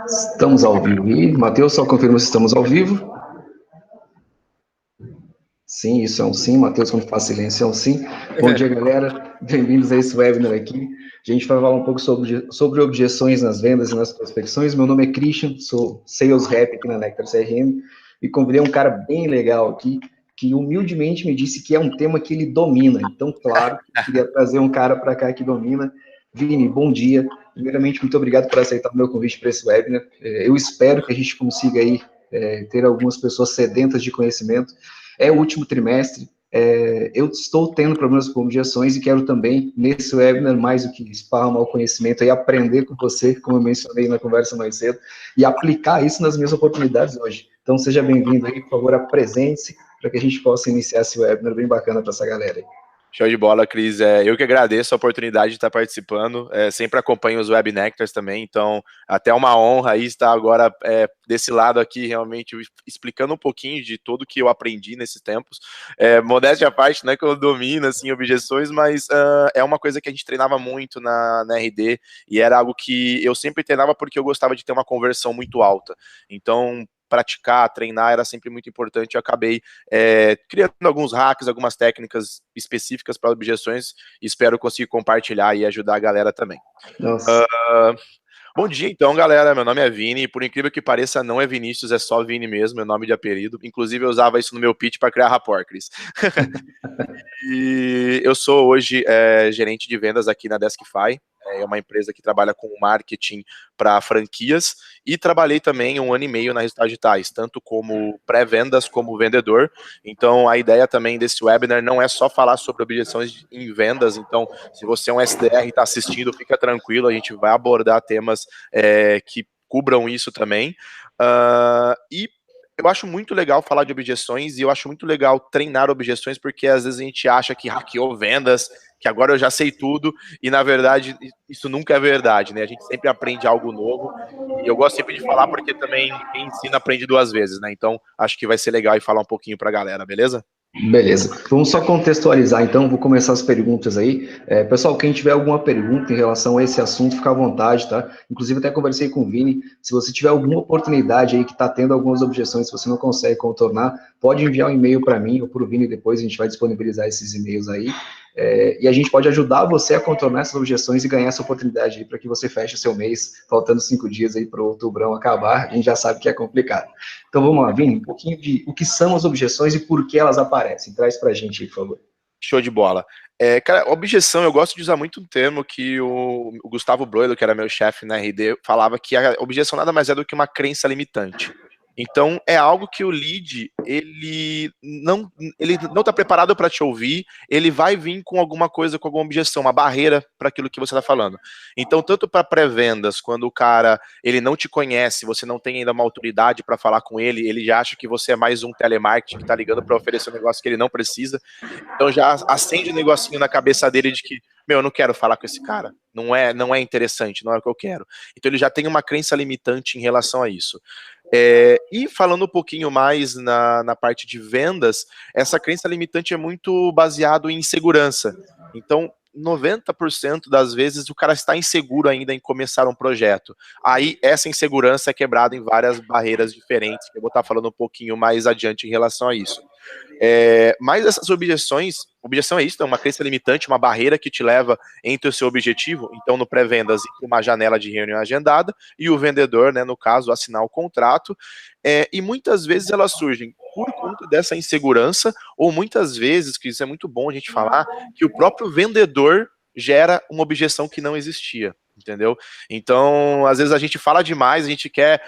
Estamos ao vivo. E, Matheus, só confirma se estamos ao vivo. Sim, isso é um sim. Matheus, quando faz silêncio, é um sim. Bom dia, galera. Bem-vindos a esse webinar aqui. A gente vai falar um pouco sobre objeções nas vendas e nas prospecções. Meu nome é Christian, sou Sales Rep aqui na Nectar CRM e convidei um cara bem legal aqui, que humildemente me disse que é um tema que ele domina. Então, claro, queria trazer um cara para cá que domina. Vini, bom dia. Primeiramente, muito obrigado por aceitar o meu convite para esse webinar. Eu espero que a gente consiga aí ter algumas pessoas sedentas de conhecimento. É o último trimestre, eu estou tendo problemas com objeções e quero também, nesse webinar, mais do que esparramar o conhecimento, e aprender com você, como eu mencionei na conversa mais cedo, e aplicar isso nas minhas oportunidades hoje. Então, seja bem-vindo aí, por favor, apresente-se, para que a gente possa iniciar esse webinar bem bacana para essa galera aí. Show de bola, Cris. Eu que agradeço a oportunidade de estar participando. Sempre acompanho os Web Nectars também, então até uma honra aí estar agora desse lado aqui, realmente explicando um pouquinho de tudo que eu aprendi nesses tempos. Modéstia à parte, não é que eu domino assim, objeções, mas é uma coisa que a gente treinava muito na RD e era algo que eu sempre treinava porque eu gostava de ter uma conversão muito alta. Então, praticar, treinar era sempre muito importante. Eu acabei criando alguns hacks, algumas técnicas específicas para objeções e espero conseguir compartilhar e ajudar a galera também. Bom dia, então, galera. Meu nome é Vini. Por incrível que pareça, não é Vinícius, é só Vini mesmo, meu nome de apelido. Inclusive, eu usava isso no meu pitch para criar rapport, Cris. E eu sou hoje gerente de vendas aqui na Deskify. É uma empresa que trabalha com marketing para franquias e trabalhei também 1 ano e meio na Resultados Digitais, tanto como pré-vendas como vendedor. Então, a ideia também desse webinar não é só falar sobre objeções em vendas. Então, se você é um SDR e está assistindo, fica tranquilo, a gente vai abordar temas que cubram isso também. E eu acho muito legal falar de objeções e eu acho muito legal treinar objeções, porque às vezes a gente acha que hackeou vendas, que agora eu já sei tudo, e na verdade isso nunca é verdade, né? A gente sempre aprende algo novo, e eu gosto sempre de falar porque também quem ensina aprende 2 vezes, né? Então acho que vai ser legal e falar um pouquinho pra galera, beleza? Beleza, vamos só contextualizar então, vou começar as perguntas aí. Pessoal, quem tiver alguma pergunta em relação a esse assunto, fica à vontade, tá? Inclusive até conversei com o Vini, se você tiver alguma oportunidade aí que está tendo algumas objeções, se você não consegue contornar, pode enviar um e-mail para mim ou para o Vini depois, a gente vai disponibilizar esses e-mails aí. E a gente pode ajudar você a contornar essas objeções e ganhar essa oportunidade aí para que você feche o seu mês, faltando 5 dias aí para o outubrão acabar, a gente já sabe que é complicado. Então vamos lá, Vini, um pouquinho de o que são as objeções e por que elas aparecem. Traz para a gente aí, por favor. Show de bola. Cara, objeção, eu gosto de usar muito um termo que o Gustavo Broilo, que era meu chefe na RD, falava que a objeção nada mais é do que uma crença limitante. Então, é algo que o lead, ele não está preparado para te ouvir, ele vai vir com alguma coisa, com alguma objeção, uma barreira para aquilo que você está falando. Então, tanto para pré-vendas, quando o cara, ele não te conhece, você não tem ainda uma autoridade para falar com ele, ele já acha que você é mais um telemarketing que está ligando para oferecer um negócio que ele não precisa, então já acende um negocinho na cabeça dele de que, eu não quero falar com esse cara, não é interessante, não é o que eu quero. Então ele já tem uma crença limitante em relação a isso. E falando um pouquinho mais na parte de vendas, essa crença limitante é muito baseado em insegurança. Então, 90% das vezes o cara está inseguro ainda em começar um projeto. Aí essa insegurança é quebrada em várias barreiras diferentes, que eu vou estar falando um pouquinho mais adiante em relação a isso. Mas essas objeção é isso, é uma crença limitante, uma barreira que te leva entre o seu objetivo, então no pré-vendas, uma janela de reunião agendada, e o vendedor, né, no caso, assinar o contrato, e muitas vezes elas surgem por conta dessa insegurança, ou muitas vezes, que isso é muito bom a gente falar, que o próprio vendedor gera uma objeção que não existia. Entendeu? Então, às vezes a gente fala demais, a gente quer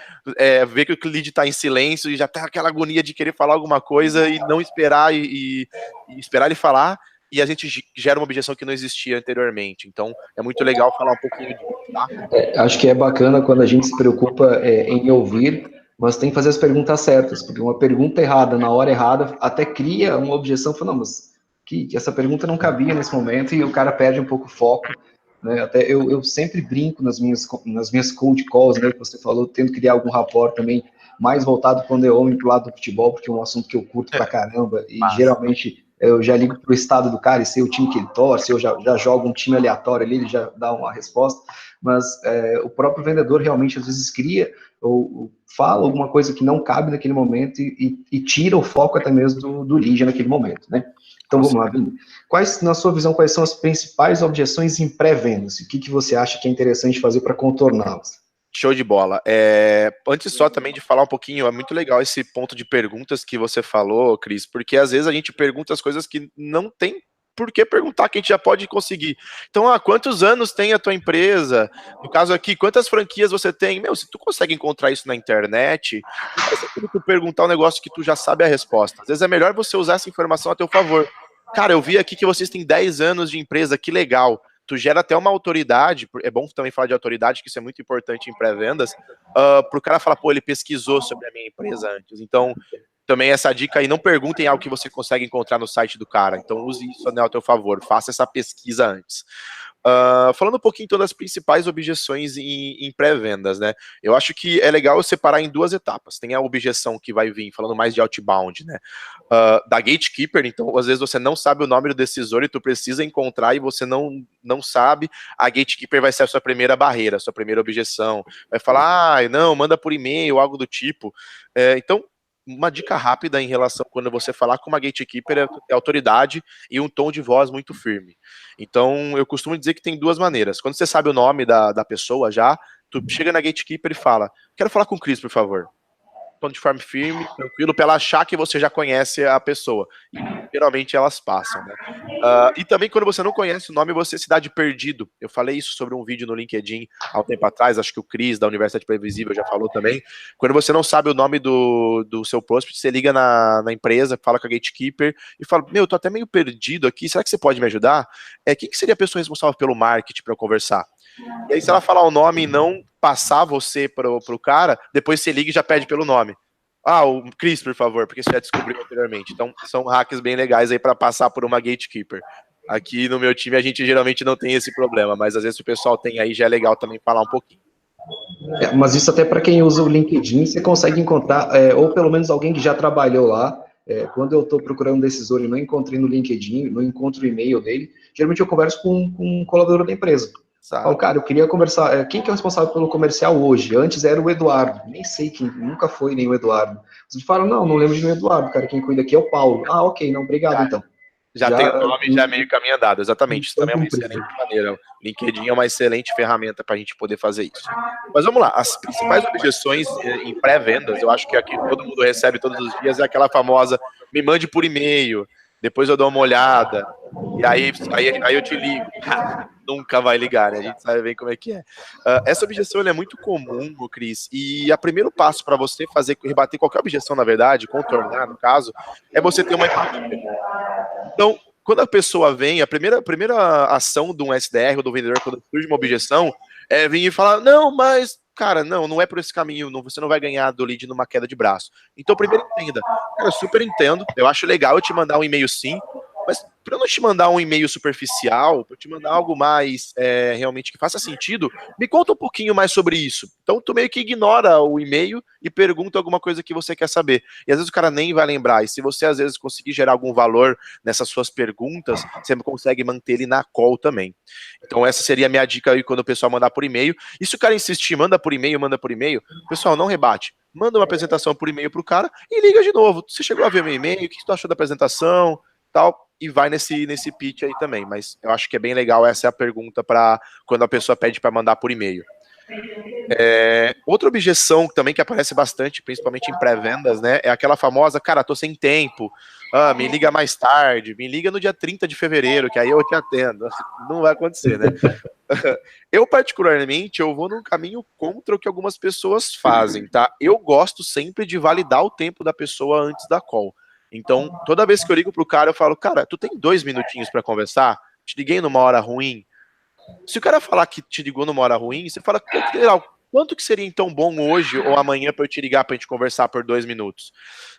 ver que o lead está em silêncio e já tá aquela agonia de querer falar alguma coisa e não esperar e esperar ele falar, e a gente gera uma objeção que não existia anteriormente. Então, é muito legal falar um pouquinho disso, tá? Acho que é bacana quando a gente se preocupa em ouvir, mas tem que fazer as perguntas certas, porque uma pergunta errada na hora errada até cria uma objeção, falando, não, mas que essa pergunta não cabia nesse momento, e o cara perde um pouco o foco. Né? Até eu sempre brinco nas minhas cold calls, né, que você falou, tendo que criar algum rapport também, mais voltado quando eu homem pro lado do futebol, porque é um assunto que eu curto pra caramba, e geralmente eu já ligo pro estado do cara e sei o time que ele torce, eu já jogo um time aleatório ali, ele já dá uma resposta, mas o próprio vendedor realmente às vezes cria ou fala alguma coisa que não cabe naquele momento e tira o foco até mesmo do lead naquele momento, né? Então vamos lá, Vini. Na sua visão, quais são as principais objeções em pré-vendas? O que você acha que é interessante fazer para contorná-las? Show de bola. Antes só também de falar um pouquinho, é muito legal esse ponto de perguntas que você falou, Cris, porque às vezes a gente pergunta as coisas que não tem por que perguntar, que a gente já pode conseguir. Então, quantos anos tem a tua empresa? No caso aqui, quantas franquias você tem? Meu, se tu consegue encontrar isso na internet, não faz sentido tu perguntar um negócio que tu já sabe a resposta. Às vezes é melhor você usar essa informação a teu favor. Cara, eu vi aqui que vocês têm 10 anos de empresa, que legal. Tu gera até uma autoridade, é bom também falar de autoridade, que isso é muito importante em pré-vendas, para o cara falar, pô, ele pesquisou sobre a minha empresa antes. Então, também essa dica aí, não perguntem algo que você consegue encontrar no site do cara. Então, use isso, né, ao teu favor, faça essa pesquisa antes. Falando um pouquinho então das principais objeções em pré-vendas, né? Eu acho que é legal separar em duas etapas. Tem a objeção que vai vir, falando mais de outbound, né? Da gatekeeper, então às vezes você não sabe o nome do decisor e tu precisa encontrar e você não sabe, a gatekeeper vai ser a sua primeira barreira, a sua primeira objeção. Vai falar, não, manda por e-mail, algo do tipo. Então, uma dica rápida em relação quando você falar com uma gatekeeper é autoridade e um tom de voz muito firme. Então, eu costumo dizer que tem duas maneiras. Quando você sabe o nome da pessoa já, tu chega na gatekeeper e fala, quero falar com o Cris, por favor. Tom de forma firme, tranquilo, para ela achar que você já conhece a pessoa. E geralmente elas passam, né? E também quando você não conhece o nome, você se dá de perdido. Eu falei isso sobre um vídeo no LinkedIn há um tempo atrás, acho que o Cris, da Universidade Previsível, já falou também. Quando você não sabe o nome do seu prospect, você liga na empresa, fala com a gatekeeper e fala, meu, eu tô até meio perdido aqui, será que você pode me ajudar? Quem que seria a pessoa responsável pelo marketing para eu conversar? E aí, se ela falar o nome e não passar você pro cara, depois você liga e já pede pelo nome. O Chris, por favor, porque você já descobriu anteriormente. Então, são hacks bem legais aí para passar por uma gatekeeper. Aqui no meu time, a gente geralmente não tem esse problema, mas às vezes o pessoal tem aí, já é legal também falar um pouquinho. Mas isso até para quem usa o LinkedIn, você consegue encontrar, ou pelo menos alguém que já trabalhou lá. Quando eu estou procurando um decisor e não encontrei no LinkedIn, não encontro o e-mail dele, geralmente eu converso com um colaborador da empresa. Falo, cara, eu queria conversar, quem que é o responsável pelo comercial hoje? Antes era o Eduardo, nem sei quem, nunca foi nem o Eduardo. Você fala, não lembro de o Eduardo, cara, quem cuida aqui é o Paulo. Ok, não, obrigado então. Já tem o nome, já meio caminho andado, exatamente. Isso também é uma excelente maneira. O LinkedIn é uma excelente ferramenta para a gente poder fazer isso. Mas vamos lá, as principais objeções em pré-vendas, eu acho que aqui todo mundo recebe todos os dias, é aquela famosa, me mande por e-mail, depois eu dou uma olhada, e aí eu te ligo. Nunca vai ligar, né? A gente sabe bem como é que é. Essa objeção é muito comum, Cris, e o primeiro passo para você rebater qualquer objeção, na verdade, contornar, no caso, é você ter uma empatia. Então, quando a pessoa vem, a primeira ação de um SDR ou do vendedor, quando surge uma objeção, é vir e falar, não, mas, cara, não é por esse caminho, você não vai ganhar do lead numa queda de braço. Então, primeiro entenda. Cara, eu super entendo, eu acho legal eu te mandar um e-mail sim, mas para eu não te mandar um e-mail superficial, para eu te mandar algo mais realmente que faça sentido, me conta um pouquinho mais sobre isso. Então, tu meio que ignora o e-mail e pergunta alguma coisa que você quer saber. E às vezes o cara nem vai lembrar. E se você às vezes conseguir gerar algum valor nessas suas perguntas, você consegue manter ele na call também. Então, essa seria a minha dica aí quando o pessoal mandar por e-mail. E se o cara insistir, manda por e-mail, pessoal, não rebate. Manda uma apresentação por e-mail pro cara e liga de novo. Você chegou a ver meu e-mail? O que tu achou da apresentação? Tal, e vai nesse pitch aí também, mas eu acho que é bem legal, essa é a pergunta para quando a pessoa pede para mandar por e-mail. Outra objeção também que aparece bastante, principalmente em pré-vendas, né, é aquela famosa, cara, tô sem tempo, me liga mais tarde, me liga no dia 30 de fevereiro, que aí eu te atendo. Não vai acontecer, né? Eu, particularmente, eu vou num caminho contra o que algumas pessoas fazem, tá? Eu gosto sempre de validar o tempo da pessoa antes da call. Então, toda vez que eu ligo pro cara, eu falo, cara, tu tem 2 minutinhos para conversar? Te liguei numa hora ruim? Se o cara falar que te ligou numa hora ruim, você fala, pô, que legal, quanto que seria então bom hoje ou amanhã para eu te ligar pra gente conversar por 2 minutos?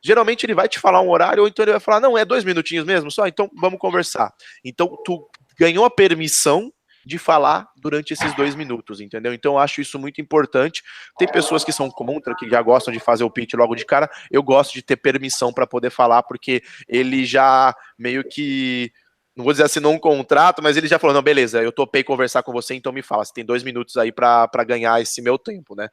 Geralmente ele vai te falar um horário, ou então ele vai falar, não, é 2 minutinhos mesmo só? Então vamos conversar. Então tu ganhou a permissão de falar durante esses 2 minutos, entendeu? Então eu acho isso muito importante. Tem pessoas que são contra, que já gostam de fazer o pitch logo de cara. Eu gosto de ter permissão para poder falar, porque ele já meio que não vou dizer assinou um contrato, mas ele já falou, não, beleza, eu topei conversar com você, então me fala, você tem 2 minutos aí para ganhar esse meu tempo, né?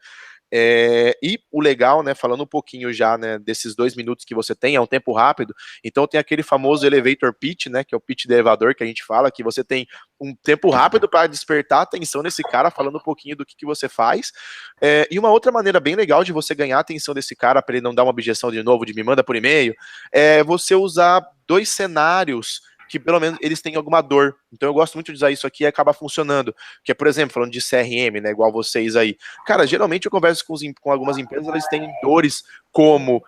E o legal, né, falando um pouquinho já, né, desses 2 minutos que você tem, é um tempo rápido, então tem aquele famoso elevator pitch, né, que é o pitch de elevador que a gente fala, que você tem um tempo rápido para despertar a atenção desse cara, falando um pouquinho do que você faz, e uma outra maneira bem legal de você ganhar a atenção desse cara, para ele não dar uma objeção de novo, de me manda por e-mail, é você usar 2 cenários que pelo menos eles têm alguma dor. Então eu gosto muito de usar isso aqui e acaba funcionando. Que é, por exemplo, falando de CRM, né, igual vocês aí. Cara, geralmente eu converso com algumas empresas, eles têm dores como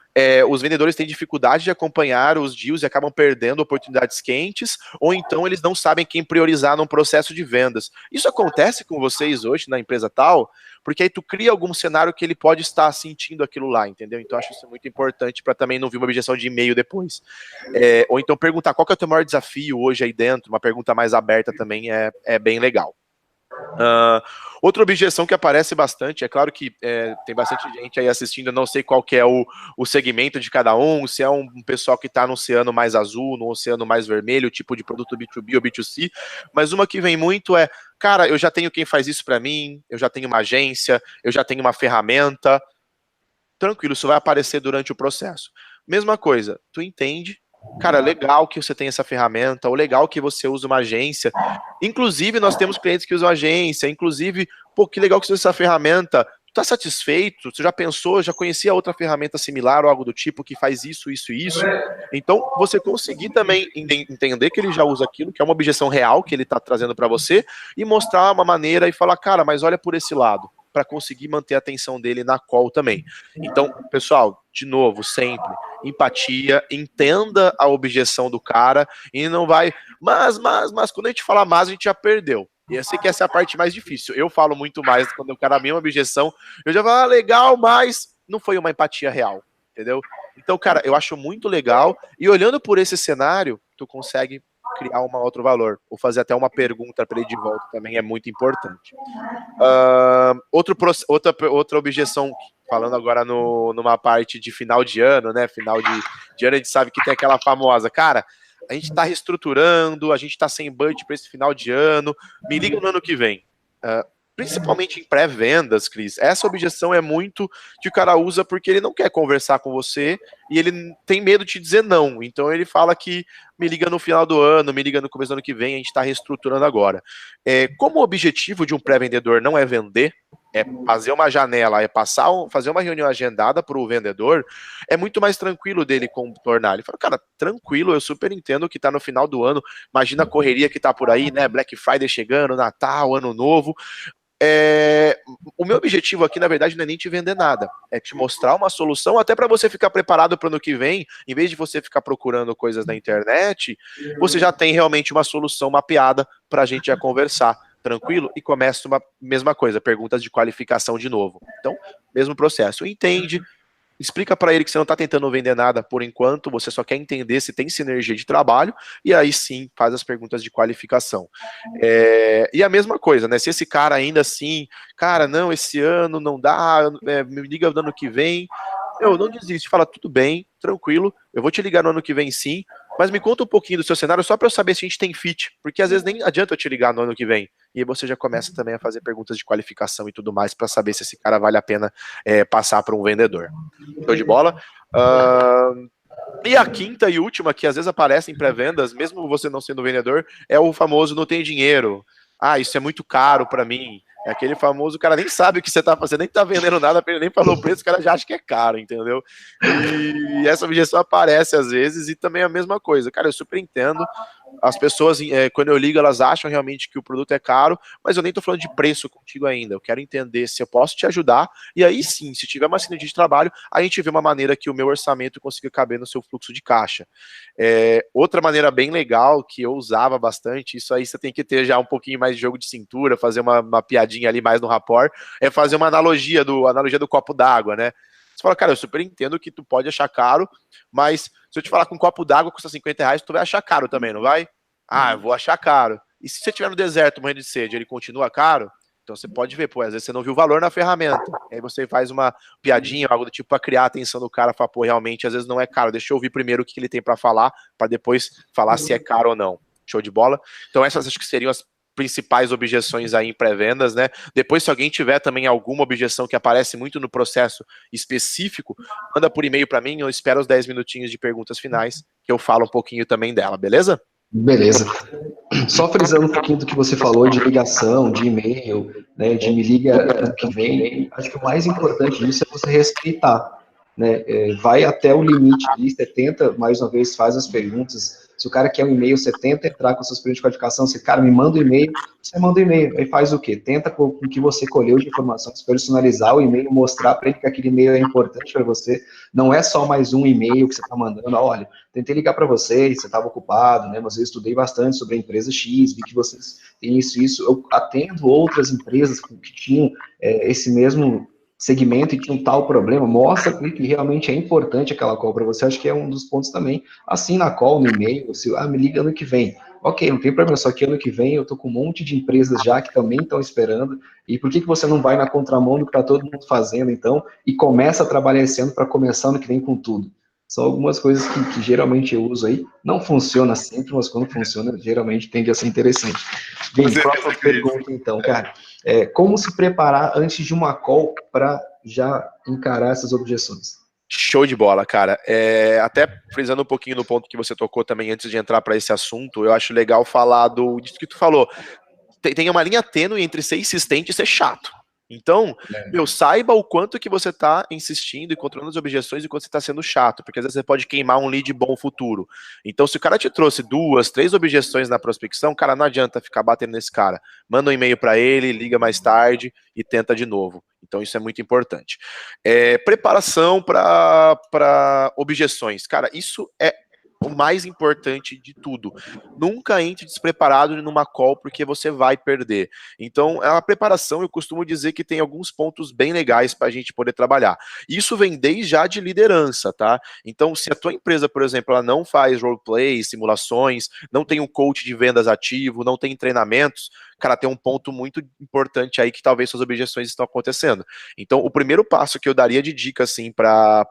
os vendedores têm dificuldade de acompanhar os deals e acabam perdendo oportunidades quentes, ou então eles não sabem quem priorizar num processo de vendas. Isso acontece com vocês hoje na empresa tal, porque aí tu cria algum cenário que ele pode estar sentindo aquilo lá, entendeu? Então acho isso muito importante para também não vir uma objeção de e-mail depois. Ou então perguntar qual que é o teu maior desafio hoje aí dentro, uma pergunta mais aberta também é bem legal. Outra objeção que aparece bastante, é claro que tem bastante gente aí assistindo, eu não sei qual que é o segmento de cada um, se é um pessoal que está no oceano mais azul, no oceano mais vermelho, tipo de produto B2B ou B2C, mas uma que vem muito é, cara, eu já tenho quem faz isso para mim, eu já tenho uma agência, eu já tenho uma ferramenta, tranquilo, isso vai aparecer durante o processo. Mesma coisa, tu entende, cara, legal que você tem essa ferramenta, ou legal que você usa uma agência. Inclusive, nós temos clientes que usam agência, inclusive, pô, que legal que você usa essa ferramenta. Tu tá satisfeito? Você já pensou, já conhecia outra ferramenta similar ou algo do tipo que faz isso, isso e isso? Então, você conseguir também entender que ele já usa aquilo, que é uma objeção real que ele tá trazendo para você, e mostrar uma maneira e falar, cara, mas olha por esse lado, para conseguir manter a atenção dele na call também. Então, pessoal, de novo, sempre, empatia, entenda a objeção do cara e não vai, mas, quando a gente fala mas, a gente já perdeu. E eu sei que essa é a parte mais difícil. Eu falo muito mais quando o cara minha objeção, eu já falo, legal, mas não foi uma empatia real, entendeu? Então, cara, eu acho muito legal e olhando por esse cenário, tu consegue criar um outro valor, ou fazer até uma pergunta para ele de volta também é muito importante. Outra objeção, falando agora numa parte de final de ano, né? Final de ano, a gente sabe que tem aquela famosa, cara, a gente está reestruturando, a gente está sem budget para esse final de ano, me liga no ano que vem. Principalmente em pré-vendas, Cris, essa objeção é muito que o cara usa porque ele não quer conversar com você e ele tem medo de te dizer não. Então ele fala que me liga no final do ano, me liga no começo do ano que vem, a gente está reestruturando agora. Como o objetivo de um pré-vendedor não é vender, é fazer uma janela, é fazer uma reunião agendada para o vendedor, é muito mais tranquilo dele contornar. Ele fala, cara, tranquilo, eu super entendo que está no final do ano, imagina a correria que está por aí, né? Black Friday chegando, Natal, Ano Novo. O meu objetivo aqui, na verdade, não é nem te vender nada, é te mostrar uma solução, até para você ficar preparado para o ano que vem, em vez de você ficar procurando coisas na internet, você já tem realmente uma solução mapeada para a gente já conversar, tranquilo? E começa uma mesma coisa, perguntas de qualificação de novo. Então, mesmo processo, entende, explica para ele que você não está tentando vender nada por enquanto, você só quer entender se tem sinergia de trabalho, e aí sim faz as perguntas de qualificação. E a mesma coisa, né? Se esse cara ainda assim, cara, não, esse ano não dá, me liga no ano que vem, não desiste, fala, tudo bem, tranquilo, eu vou te ligar no ano que vem sim, mas me conta um pouquinho do seu cenário só para eu saber se a gente tem fit, porque às vezes nem adianta eu te ligar no ano que vem, e aí você já começa também a fazer perguntas de qualificação e tudo mais para saber se esse cara vale a pena passar para um vendedor. Show de bola? E a quinta e última, que às vezes aparece em pré-vendas, mesmo você não sendo vendedor, é o famoso não tem dinheiro. Ah, isso é muito caro para mim. É aquele famoso, o cara nem sabe o que você tá fazendo, nem tá vendendo nada, nem falou o preço, o cara já acha que é caro, entendeu? E essa objeção aparece às vezes, e também a mesma coisa. Cara, eu super entendo. As pessoas, quando eu ligo, elas acham realmente que o produto é caro, mas eu nem tô falando de preço contigo ainda. Eu quero entender se eu posso te ajudar, e aí sim, se tiver uma sinergia de trabalho, a gente vê uma maneira que o meu orçamento consiga caber no seu fluxo de caixa. Outra maneira bem legal, que eu usava bastante, isso aí você tem que ter já um pouquinho mais de jogo de cintura, fazer uma piadinha ali mais no rapport, é fazer uma analogia do copo d'água, né? Você fala, cara, eu super entendo que tu pode achar caro, mas se eu te falar que um copo d'água custa R$50, tu vai achar caro também, não vai? Ah, eu vou achar caro. E se você estiver no deserto morrendo de sede, ele continua caro? Então você pode ver, pô, às vezes você não viu o valor na ferramenta. Aí você faz uma piadinha, algo do tipo para criar a atenção do cara, falar, pô, realmente, às vezes não é caro. Deixa eu ouvir primeiro o que ele tem para falar, para depois falar se é caro ou não. Show de bola. Então essas acho que seriam as principais objeções aí em pré-vendas, né? Depois, se alguém tiver também alguma objeção que aparece muito no processo específico, manda por e-mail para mim, eu espero os 10 minutinhos de perguntas finais, que eu falo um pouquinho também dela, beleza? Beleza. Só frisando um pouquinho do que você falou de ligação, de e-mail, né, de me liga ano que vem, acho que o mais importante disso é você respeitar, né, vai até o limite ali, você tenta, mais uma vez, faz as perguntas, se o cara quer um e-mail, você tenta entrar com seus perguntas de qualificação, você, cara, me manda um e-mail, você manda um e-mail, aí faz o quê? Tenta com o que você colheu de informações, personalizar o e-mail, mostrar para ele que aquele e-mail é importante para você, não é só mais um e-mail que você está mandando, olha, tentei ligar para vocês, você estava ocupado, né, mas eu estudei bastante sobre a empresa X, vi que vocês têm isso, eu atendo outras empresas que tinham esse mesmo segmento e tinham tal problema, mostra que realmente é importante aquela call para você, acho que é um dos pontos também, assim na call, no e-mail, se, me liga ano que vem, ok, não tem problema, só que ano que vem eu tô com um monte de empresas já que também estão esperando, e por que você não vai na contramão do que está todo mundo fazendo, então, e começa a trabalhar esse ano para começar ano que vem com tudo? São algumas coisas que geralmente eu uso aí. Não funciona sempre, mas quando funciona, geralmente tende a ser interessante. Bem, próxima pergunta então, cara. Como se preparar antes de uma call para já encarar essas objeções? Show de bola, cara. Até frisando um pouquinho no ponto que você tocou também antes de entrar para esse assunto, eu acho legal falar disso que tu falou. Tem uma linha tênue entre ser insistente e ser chato. Então, saiba o quanto que você está insistindo e controlando as objeções e quanto você está sendo chato, porque às vezes você pode queimar um lead bom futuro. Então, se o cara te trouxe 2, 3 objeções na prospecção, cara, não adianta ficar batendo nesse cara. Manda um e-mail para ele, liga mais tarde e tenta de novo. Então, isso é muito importante. Preparação para objeções. Cara, isso é o mais importante de tudo. Nunca entre despreparado numa call, porque você vai perder. Então, a preparação, eu costumo dizer que tem alguns pontos bem legais para a gente poder trabalhar. Isso vem desde já de liderança, tá? Então, se a tua empresa, por exemplo, ela não faz roleplay, simulações, não tem um coach de vendas ativo, não tem treinamentos, cara, tem um ponto muito importante aí que talvez suas objeções estão acontecendo. Então, o primeiro passo que eu daria de dica, assim, para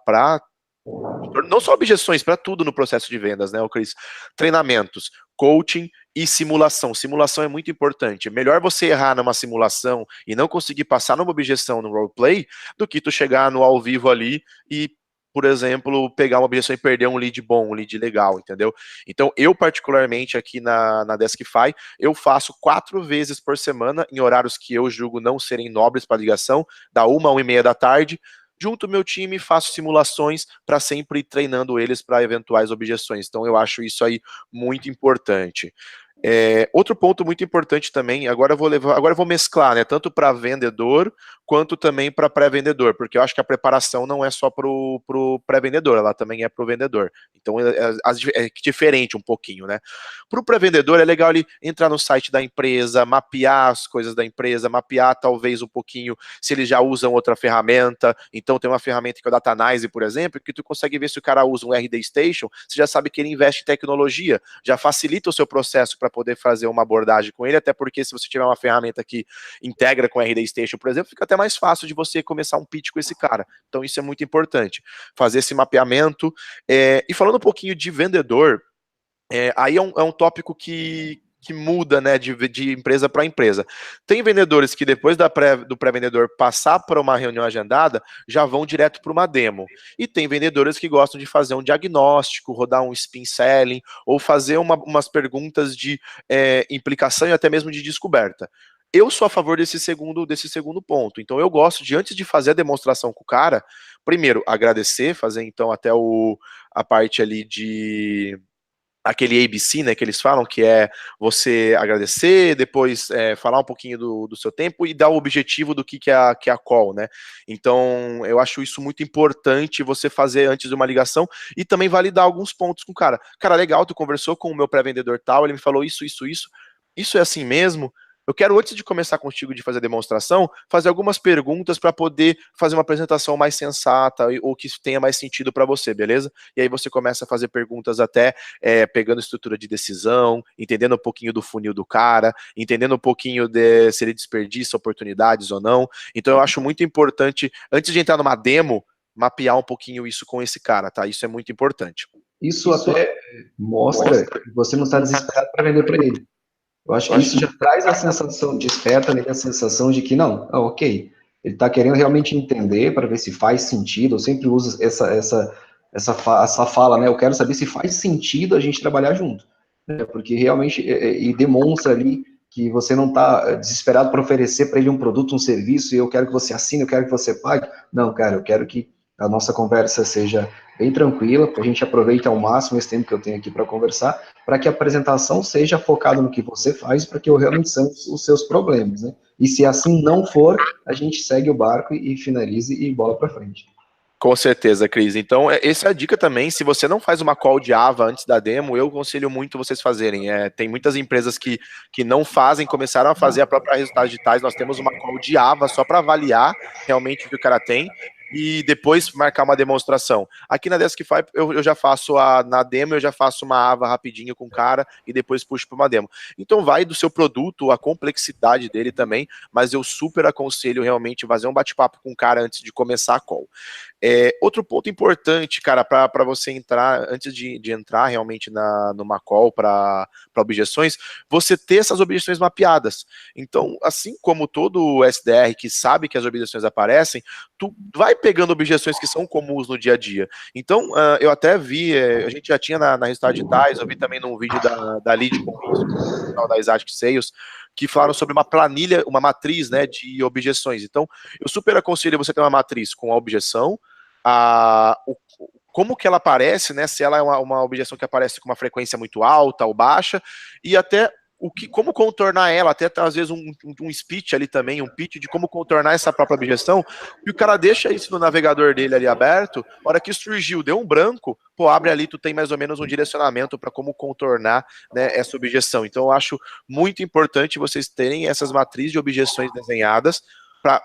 não só objeções, para tudo no processo de vendas, né, Cris? Treinamentos, coaching e simulação. Simulação é muito importante. Melhor você errar numa simulação e não conseguir passar numa objeção no roleplay do que tu chegar no ao vivo ali e, por exemplo, pegar uma objeção e perder um lead bom, um lead legal, entendeu? Então, eu particularmente aqui na Deskify, eu faço 4 vezes por semana, em horários que eu julgo não serem nobres para ligação, da 1 a 1:30 da tarde, junto meu time, faço simulações para sempre ir treinando eles para eventuais objeções. Então, eu acho isso aí muito importante. Outro ponto muito importante também, agora eu vou mesclar, né, tanto para vendedor quanto também para pré-vendedor, porque eu acho que a preparação não é só para o pré-vendedor, ela também é para o vendedor. Então é diferente um pouquinho, né? Para o pré-vendedor é legal ele entrar no site da empresa, mapear as coisas da empresa, mapear talvez um pouquinho se eles já usam outra ferramenta. Então tem uma ferramenta que é o Datanyze, por exemplo, que tu consegue ver se o cara usa um RD Station, você já sabe que ele investe em tecnologia, já facilita o seu processo para poder fazer uma abordagem com ele, até porque se você tiver uma ferramenta que integra com o RD Station, por exemplo, fica até mais fácil de você começar um pitch com esse cara. Então isso é muito importante, fazer esse mapeamento. E falando um pouquinho de vendedor, aí é um tópico que muda, né, de empresa para empresa. Tem vendedores que depois do pré-vendedor passar para uma reunião agendada, já vão direto para uma demo. E tem vendedores que gostam de fazer um diagnóstico, rodar um spin selling, ou fazer umas perguntas de implicação e até mesmo de descoberta. Eu sou a favor desse segundo ponto. Então eu gosto de, antes de fazer a demonstração com o cara, primeiro agradecer, fazer então até a parte ali de aquele ABC, né, que eles falam, que é você agradecer, depois falar um pouquinho do seu tempo e dar o objetivo do que é a call, né? Então, eu acho isso muito importante você fazer antes de uma ligação e também validar alguns pontos com o cara. Cara, legal, tu conversou com o meu pré-vendedor tal, ele me falou isso, isso, isso. Isso é assim mesmo? Eu quero, antes de começar contigo de fazer a demonstração, fazer algumas perguntas para poder fazer uma apresentação mais sensata ou que tenha mais sentido para você, beleza? E aí você começa a fazer perguntas até pegando estrutura de decisão, entendendo um pouquinho do funil do cara, entendendo um pouquinho de se ele desperdiça oportunidades ou não. Então eu acho muito importante, antes de entrar numa demo, mapear um pouquinho isso com esse cara, tá? Isso é muito importante. isso até mostra que você não está desesperado para vender para ele. Eu acho que isso já traz a sensação, desperta nele a sensação de que não, ok, ele está querendo realmente entender para ver se faz sentido. Eu sempre uso essa fala, né? Eu quero saber se faz sentido a gente trabalhar junto, né? Porque realmente e demonstra ali que você não está desesperado para oferecer para ele um produto, um serviço, e eu quero que você assine, eu quero que você pague. Não, cara, eu quero que a nossa conversa seja bem tranquila, que a gente aproveite ao máximo esse tempo que eu tenho aqui para conversar, para que a apresentação seja focada no que você faz, para que eu realmente são os seus problemas, né? E se assim não for, a gente segue o barco e finalize e bola para frente. Com certeza, Cris. Então, essa é a dica também. Se você não faz uma call de AVA antes da demo, eu aconselho muito vocês fazerem. Tem muitas empresas que não fazem, começaram a fazer a própria resultados digitais. Nós temos uma call de AVA só para avaliar realmente o que o cara tem e depois marcar uma demonstração. Aqui na Deskify, eu já faço na demo, eu já faço uma AVA rapidinho com o cara e depois puxo para uma demo. Então vai do seu produto, a complexidade dele também, mas eu super aconselho realmente fazer um bate-papo com o cara antes de começar a call. Outro ponto importante, cara, para você entrar, antes de entrar realmente numa call para objeções, você ter essas objeções mapeadas. Então, assim como todo SDR que sabe que as objeções aparecem, tu vai pegando objeções que são comuns no dia a dia. Então, eu até vi, a gente já tinha na Resultados Digitais, eu vi também num vídeo da Lead com isso, da Exatic Sales, que falaram sobre uma planilha, uma matriz, né, de objeções. Então, eu super aconselho você ter uma matriz com a objeção, como que ela aparece, né? Se ela é uma objeção que aparece com uma frequência muito alta ou baixa, e até como contornar ela, até às vezes um speech ali também, um pitch de como contornar essa própria objeção, e o cara deixa isso no navegador dele ali aberto, a hora que surgiu, deu um branco, pô, abre ali, tu tem mais ou menos um direcionamento para como contornar, né, essa objeção. Então eu acho muito importante vocês terem essas matrizes de objeções desenhadas,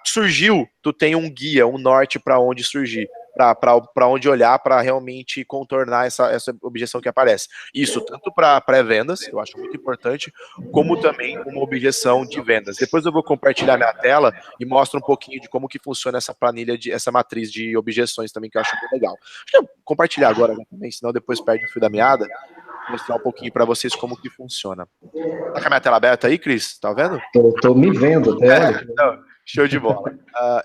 surgiu, tu tem um guia, um norte para onde surgir, para onde olhar para realmente contornar essa objeção que aparece. Isso tanto para pré-vendas, eu acho muito importante, como também uma objeção de vendas. Depois eu vou compartilhar minha tela e mostro um pouquinho de como que funciona essa planilha, essa matriz de objeções também, que eu acho bem legal. Acho que eu vou compartilhar agora também, senão depois perde o fio da meada. Vou mostrar um pouquinho para vocês como que funciona. Tá com a minha tela aberta aí, Cris? Tá vendo? Tô me vendo até, olha. Não. Show de bola.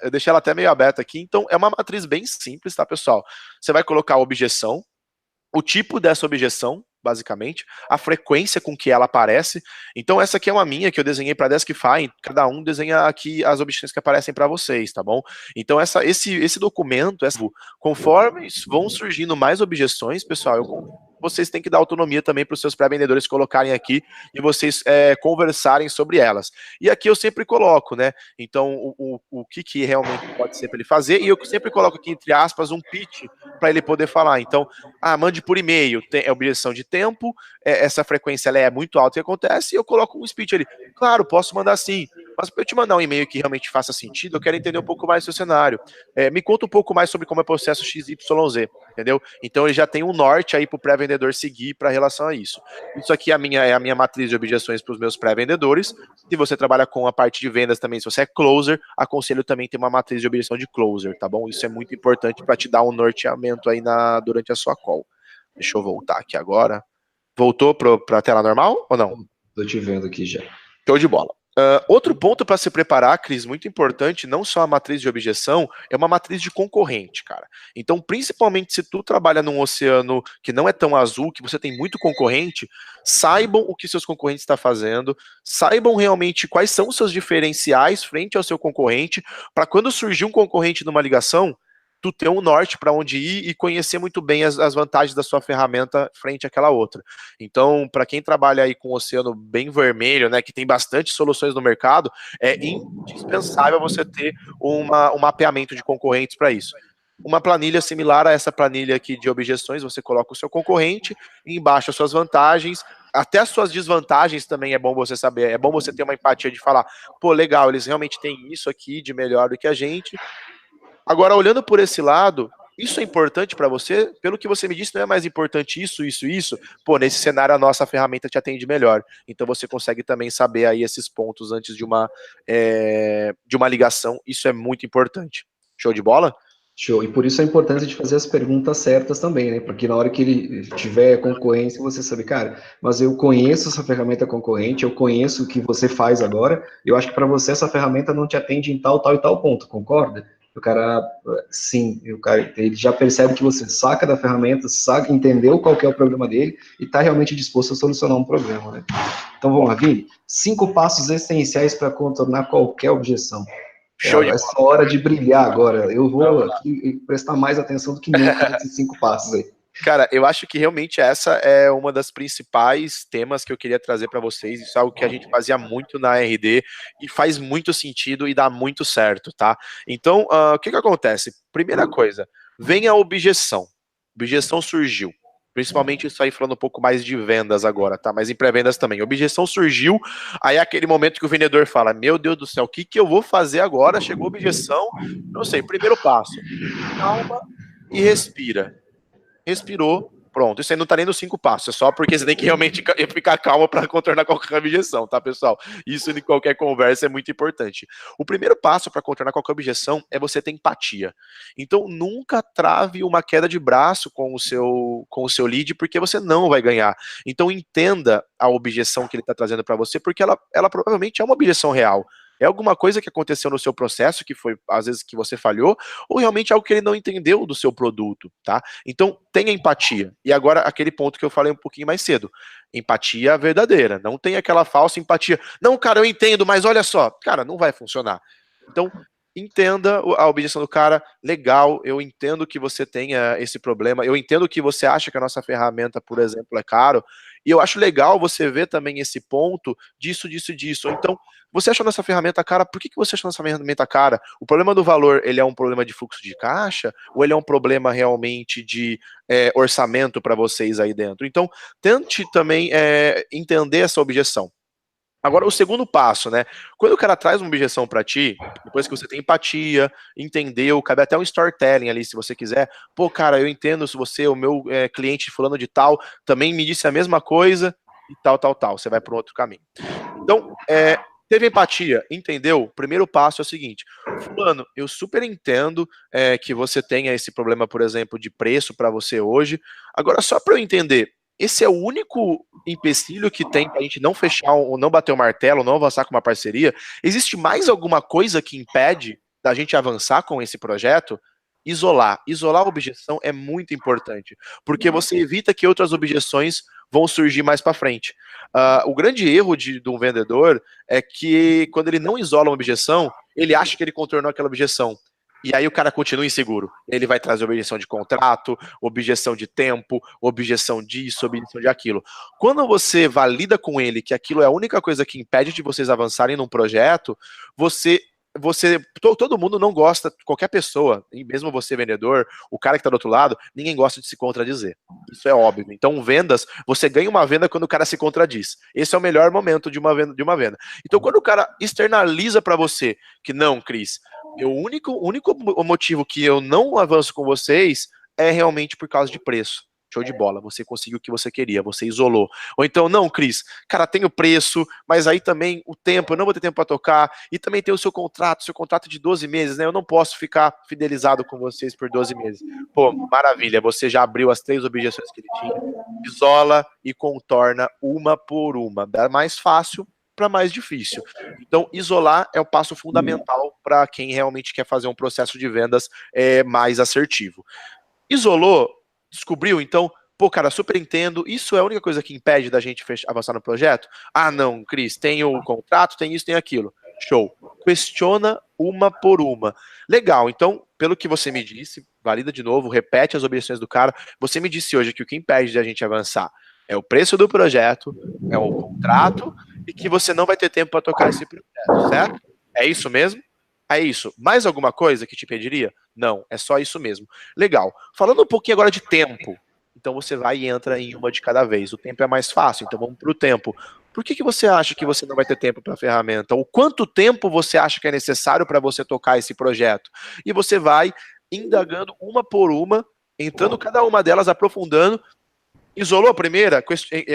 Eu deixei ela até meio aberta aqui, então é uma matriz bem simples, tá, pessoal? Você vai colocar a objeção, o tipo dessa objeção, basicamente, a frequência com que ela aparece. Então essa aqui é uma minha que eu desenhei para Deskify, cada um desenha aqui as objeções que aparecem para vocês, tá bom? Então esse documento, conforme vão surgindo mais objeções, pessoal, vocês têm que dar autonomia também para os seus pré-vendedores colocarem aqui e vocês conversarem sobre elas. E aqui eu sempre coloco, né? Então, o que realmente pode ser para ele fazer, e eu sempre coloco aqui, entre aspas, um pitch para ele poder falar. Então, mande por e-mail, é objeção de tempo, essa frequência ela é muito alta que acontece, e eu coloco um speech ali. Claro, posso mandar sim, mas para eu te mandar um e-mail que realmente faça sentido, eu quero entender um pouco mais do seu cenário. Me conta um pouco mais sobre como é o processo XYZ, entendeu? Então ele já tem um norte aí para o pré-vendedor seguir para relação a isso. Isso aqui é a minha matriz de objeções para os meus pré-vendedores. Se você trabalha com a parte de vendas também, se você é closer, aconselho também ter uma matriz de objeção de closer, tá bom? Isso é muito importante para te dar um norteamento aí durante a sua call. Deixa eu voltar aqui agora. Voltou para a tela normal ou não? Tô te vendo aqui já. Show de bola. Outro ponto para se preparar, Cris, muito importante, não só a matriz de objeção, é uma matriz de concorrente, cara. Então, principalmente se tu trabalha num oceano que não é tão azul, que você tem muito concorrente, saibam o que seus concorrentes estão fazendo, saibam realmente quais são os seus diferenciais frente ao seu concorrente, para quando surgir um concorrente numa ligação, tu ter um norte para onde ir e conhecer muito bem as vantagens da sua ferramenta frente àquela outra. Então, para quem trabalha aí com o oceano bem vermelho, né, que tem bastante soluções no mercado, é indispensável você ter um mapeamento de concorrentes para isso. Uma planilha similar a essa planilha aqui de objeções, você coloca o seu concorrente, e embaixo as suas vantagens, até as suas desvantagens também é bom você saber, é bom você ter uma empatia de falar, pô, legal, eles realmente têm isso aqui de melhor do que a gente. Agora, olhando por esse lado, isso é importante para você? Pelo que você me disse, não é mais importante isso? Pô, nesse cenário a nossa ferramenta te atende melhor. Então você consegue também saber aí esses pontos antes de uma ligação. Isso é muito importante. Show de bola? Show. E por isso a importância de fazer as perguntas certas também, né? Porque na hora que ele tiver concorrência, você sabe, cara, mas eu conheço essa ferramenta concorrente, eu conheço o que você faz agora, eu acho que para você essa ferramenta não te atende em tal, tal e tal ponto, concorda? O cara, sim, o cara, ele já percebe que você saca da ferramenta, sabe, entendeu qual que é o problema dele e está realmente disposto a solucionar um problema, né? Então vamos lá, Vini. 5 passos essenciais para contornar qualquer objeção. Show de É bola. só hora de brilhar agora. Eu vou Vamos lá. aqui prestar mais atenção do que nunca nesses 5 passos aí. Cara, eu acho que realmente essa é uma das principais temas que eu queria trazer para vocês. Isso é algo que a gente fazia muito na RD e faz muito sentido e dá muito certo, tá? Então, o que acontece? Primeira coisa, vem a objeção. Objeção surgiu. Principalmente isso aí falando um pouco mais de vendas agora, tá? Mas em pré-vendas também. Objeção surgiu, aí é aquele momento que o vendedor fala: Meu Deus do céu, o que eu vou fazer agora? Chegou a objeção. Não sei, primeiro passo, calma e respira. Respirou, pronto. Isso aí não tá nem nos 5 passos, é só porque você tem que realmente ficar calmo para contornar qualquer objeção, tá, pessoal? Isso em qualquer conversa é muito importante. O primeiro passo para contornar qualquer objeção é você ter empatia. Então, nunca trave uma queda de braço com o seu lead, porque você não vai ganhar. Então, entenda a objeção que ele está trazendo para você, porque ela provavelmente é uma objeção real. É alguma coisa que aconteceu no seu processo, que foi, às vezes, que você falhou, ou realmente algo que ele não entendeu do seu produto, tá? Então, tenha empatia. E agora, aquele ponto que eu falei um pouquinho mais cedo. Empatia verdadeira. Não tem aquela falsa empatia. Não, cara, eu entendo, mas olha só. Cara, não vai funcionar. Então, entenda a objeção do cara. Legal, eu entendo que você tenha esse problema. Eu entendo que você acha que a nossa ferramenta, por exemplo, é caro. E eu acho legal você ver também esse ponto disso, disso, disso. Então, você achou nossa ferramenta cara, por que você achou nossa ferramenta cara? O problema do valor, ele é um problema de fluxo de caixa? Ou ele é um problema realmente de orçamento para vocês aí dentro? Então, tente também entender essa objeção. Agora, o segundo passo, né? Quando o cara traz uma objeção para ti, depois que você tem empatia, entendeu, cabe até um storytelling ali, se você quiser. Pô, cara, eu entendo se você, o meu cliente fulano de tal, também me disse a mesma coisa e tal, tal, tal. Você vai para um outro caminho. Então, teve empatia, entendeu? O primeiro passo é o seguinte: fulano, eu super entendo que você tenha esse problema, por exemplo, de preço para você hoje. Agora, só para eu entender, esse é o único empecilho que tem para a gente não fechar ou não bater o martelo, não avançar com uma parceria? Existe mais alguma coisa que impede da gente avançar com esse projeto? Isolar a objeção é muito importante, porque você evita que outras objeções vão surgir mais para frente. O grande erro de um vendedor é que quando ele não isola uma objeção, ele acha que ele contornou aquela objeção. E aí o cara continua inseguro. Ele vai trazer objeção de contrato, objeção de tempo, objeção disso, objeção de aquilo. Quando você valida com ele que aquilo é a única coisa que impede de vocês avançarem num projeto, todo mundo não gosta, qualquer pessoa, e mesmo você vendedor, o cara que está do outro lado, ninguém gosta de se contradizer. Isso é óbvio. Então, vendas, você ganha uma venda quando o cara se contradiz. Esse é o melhor momento de uma venda. Então, quando o cara externaliza para você que não, Cris, o único motivo que eu não avanço com vocês é realmente por causa de preço. Show de bola, você conseguiu o que você queria, você isolou. Ou então, não, Cris, cara, tem o preço, mas aí também o tempo, eu não vou ter tempo para tocar, e também tem o seu contrato de 12 meses, né? Eu não posso ficar fidelizado com vocês por 12 meses. Pô, maravilha, você já abriu as 3 objeções que ele tinha, isola e contorna uma por uma. Dá mais fácil para mais difícil. Então, isolar é o passo fundamental para quem realmente quer fazer um processo de vendas mais assertivo. Isolou, descobriu, então, pô, cara, super entendo, isso é a única coisa que impede da gente avançar no projeto? Ah, não, Cris, tem o contrato, tem isso, tem aquilo. Show. Questiona uma por uma. Legal, então, pelo que você me disse, valida de novo, repete as objeções do cara. Você me disse hoje que o que impede da gente avançar é o preço do projeto, é o contrato e que você não vai ter tempo para tocar esse projeto, certo? É isso mesmo? É isso. Mais alguma coisa que te pediria? Não, é só isso mesmo. Legal. Falando um pouquinho agora de tempo. Então você vai e entra em uma de cada vez. O tempo é mais fácil, então vamos para o tempo. Por que você acha que você não vai ter tempo para a ferramenta? Ou quanto tempo você acha que é necessário para você tocar esse projeto? E você vai indagando uma por uma, entrando cada uma delas, aprofundando, Isolou a primeira,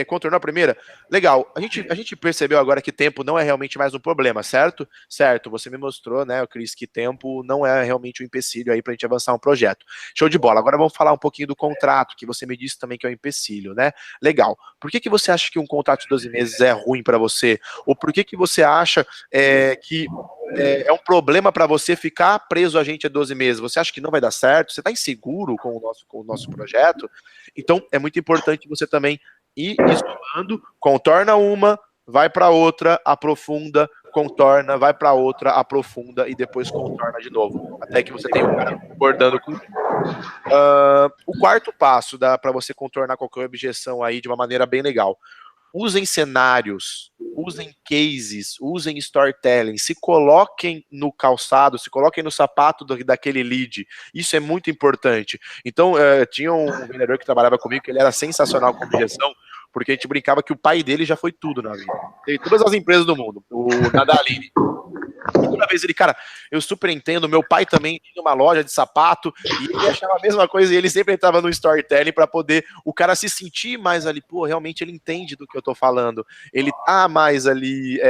contornou a primeira, legal. A gente percebeu agora que tempo não é realmente mais um problema, certo? Certo, você me mostrou, né, Cris, que tempo não é realmente um empecilho aí pra gente avançar um projeto. Show de bola. Agora vamos falar um pouquinho do contrato, que você me disse também que é um empecilho, né? Legal. Por que você acha que um contrato de 12 meses é ruim para você? Ou por que você acha que é um problema para você ficar preso a gente há 12 meses? Você acha que não vai dar certo? Você está inseguro com o nosso projeto? Então, é muito importante você também ir isolando, contorna uma, vai para outra, aprofunda, contorna, vai para outra, aprofunda e depois contorna de novo, até que você tenha um cara concordando com o quarto passo para você contornar qualquer objeção aí de uma maneira bem legal. Usem cenários, usem cases, usem storytelling, se coloquem no calçado, se coloquem no sapato daquele lead. Isso é muito importante. Então, tinha um vendedor que trabalhava comigo que ele era sensacional com objeção, porque a gente brincava que o pai dele já foi tudo na vida. Tem todas as empresas do mundo, o Nadalini. E toda vez ele, cara, eu super entendo, meu pai também tinha uma loja de sapato e ele achava a mesma coisa e ele sempre entrava no storytelling para poder o cara se sentir mais ali, pô, realmente ele entende do que eu tô falando, ele tá mais ali,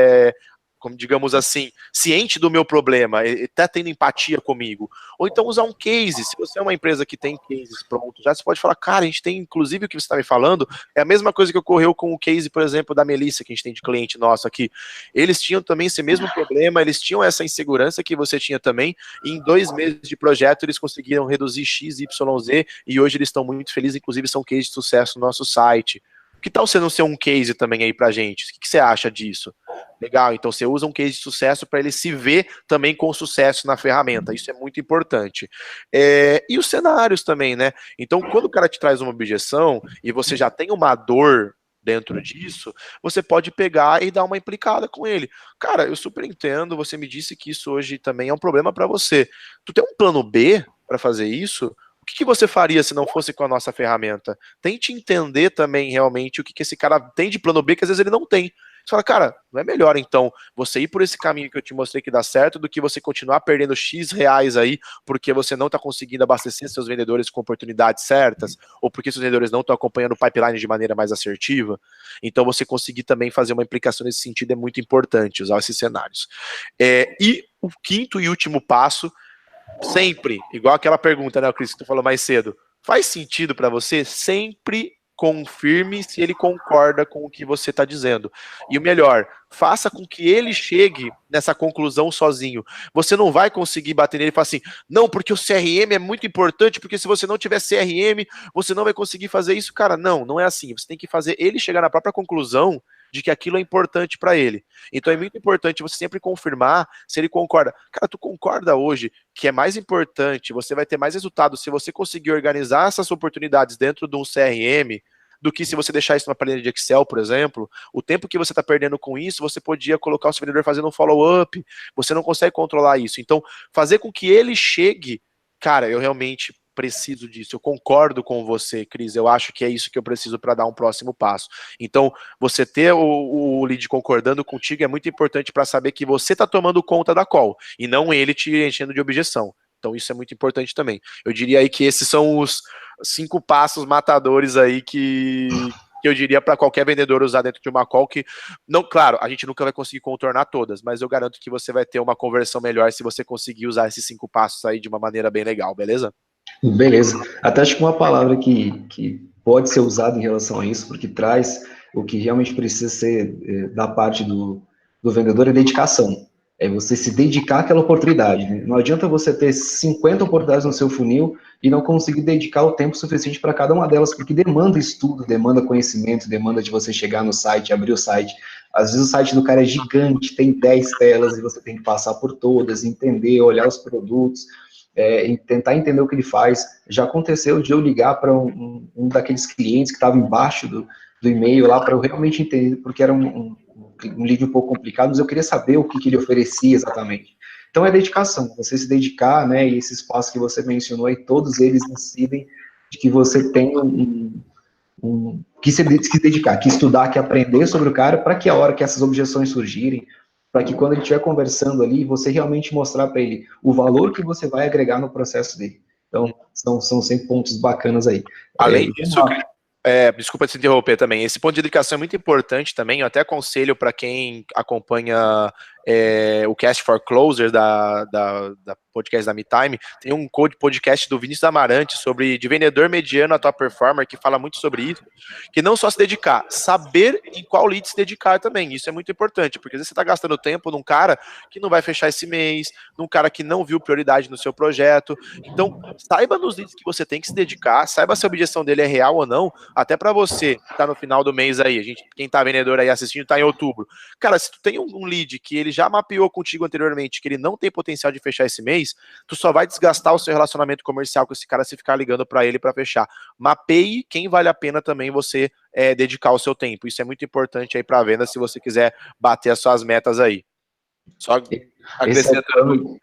como digamos assim, ciente do meu problema, ele tá tendo empatia comigo. Ou então usar um case, se você é uma empresa que tem cases prontos, já você pode falar, cara, a gente tem, inclusive o que você está me falando, é a mesma coisa que ocorreu com o case, por exemplo, da Melissa, que a gente tem de cliente nosso aqui. Eles tinham também esse mesmo problema, eles tinham essa insegurança que você tinha também, e em 2 meses de projeto eles conseguiram reduzir X, Y, Z, e hoje eles estão muito felizes, inclusive são cases de sucesso no nosso site. Que tal você não ser um case também aí pra gente? O que você acha disso? Legal, então você usa um case de sucesso para ele se ver também com sucesso na ferramenta, isso é muito importante. E os cenários também, né? Então, quando o cara te traz uma objeção e você já tem uma dor dentro disso, você pode pegar e dar uma implicada com ele. Cara, eu super entendo, você me disse que isso hoje também é um problema para você. Tu tem um plano B para fazer isso? O que você faria se não fosse com a nossa ferramenta? Tente entender também realmente o que esse cara tem de plano B que às vezes ele não tem. Você fala, cara, não é melhor então você ir por esse caminho que eu te mostrei que dá certo do que você continuar perdendo X reais aí porque você não está conseguindo abastecer seus vendedores com oportunidades certas ou porque seus vendedores não estão acompanhando o pipeline de maneira mais assertiva. Então você conseguir também fazer uma implicação nesse sentido é muito importante, usar esses cenários. E o quinto e último passo, sempre, igual aquela pergunta, né, Cris, que tu falou mais cedo, faz sentido para você? Sempre confirme se ele concorda com o que você está dizendo. E o melhor, faça com que ele chegue nessa conclusão sozinho. Você não vai conseguir bater nele e falar assim, não, porque o CRM é muito importante, porque se você não tiver CRM, você não vai conseguir fazer isso. Cara, não é assim. Você tem que fazer ele chegar na própria conclusão de que aquilo é importante para ele. Então é muito importante você sempre confirmar se ele concorda. Cara, tu concorda hoje que é mais importante, você vai ter mais resultado se você conseguir organizar essas oportunidades dentro de um CRM do que se você deixar isso numa planilha de Excel, por exemplo. O tempo que você está perdendo com isso, você podia colocar o seu vendedor fazendo um follow-up, você não consegue controlar isso. Então, fazer com que ele chegue, cara, eu realmente preciso disso, eu concordo com você, Cris, eu acho que é isso que eu preciso para dar um próximo passo. Então, você ter o lead concordando contigo é muito importante para saber que você está tomando conta da call, e não ele te enchendo de objeção. Então, isso é muito importante também. Eu diria aí que esses são os 5 passos matadores aí que eu diria para qualquer vendedor usar dentro de uma call que, não, claro, a gente nunca vai conseguir contornar todas, mas eu garanto que você vai ter uma conversão melhor se você conseguir usar esses 5 passos aí de uma maneira bem legal, beleza? Beleza. Até acho que uma palavra que pode ser usada em relação a isso, porque traz o que realmente precisa ser da parte do vendedor é dedicação. É você se dedicar àquela oportunidade. Né? Não adianta você ter 50 oportunidades no seu funil e não conseguir dedicar o tempo suficiente para cada uma delas, porque demanda estudo, demanda conhecimento, demanda de você chegar no site, abrir o site. Às vezes o site do cara é gigante, tem 10 telas e você tem que passar por todas, entender, olhar os produtos, tentar entender o que ele faz. Já aconteceu de eu ligar para um daqueles clientes que estava embaixo do e-mail lá para eu realmente entender, porque era um lead um pouco complicado, mas eu queria saber o que ele oferecia exatamente. Então é dedicação, você se dedicar, né, e esses passos que você mencionou aí, todos eles incidem de que você tem que se dedicar, que estudar, que aprender sobre o cara, para que a hora que essas objeções surgirem, para que quando ele estiver conversando ali, você realmente mostrar para ele o valor que você vai agregar no processo dele. Então, são sempre pontos bacanas aí. Além disso, Desculpa te interromper também. Esse ponto de dedicação é muito importante também. Eu até aconselho para quem acompanha o Cast for Closer da podcast da MeTime. Tem um podcast do Vinícius Amarante sobre de vendedor mediano a top performer, que fala muito sobre isso. Que não só se dedicar, saber em qual lead se dedicar também. Isso é muito importante, porque às vezes você está gastando tempo num cara que não vai fechar esse mês, num cara que não viu prioridade no seu projeto. Então, saiba nos leads que você tem que se dedicar, saiba se a objeção dele é real ou não. Até para você, que tá no final do mês aí, quem tá vendedor aí assistindo tá em outubro. Cara, se tu tem um lead que ele já mapeou contigo anteriormente, que ele não tem potencial de fechar esse mês, tu só vai desgastar o seu relacionamento comercial com esse cara se ficar ligando para ele para fechar. Mapeie quem vale a pena também você dedicar o seu tempo. Isso é muito importante aí para venda se você quiser bater as suas metas aí. Só acrescentando.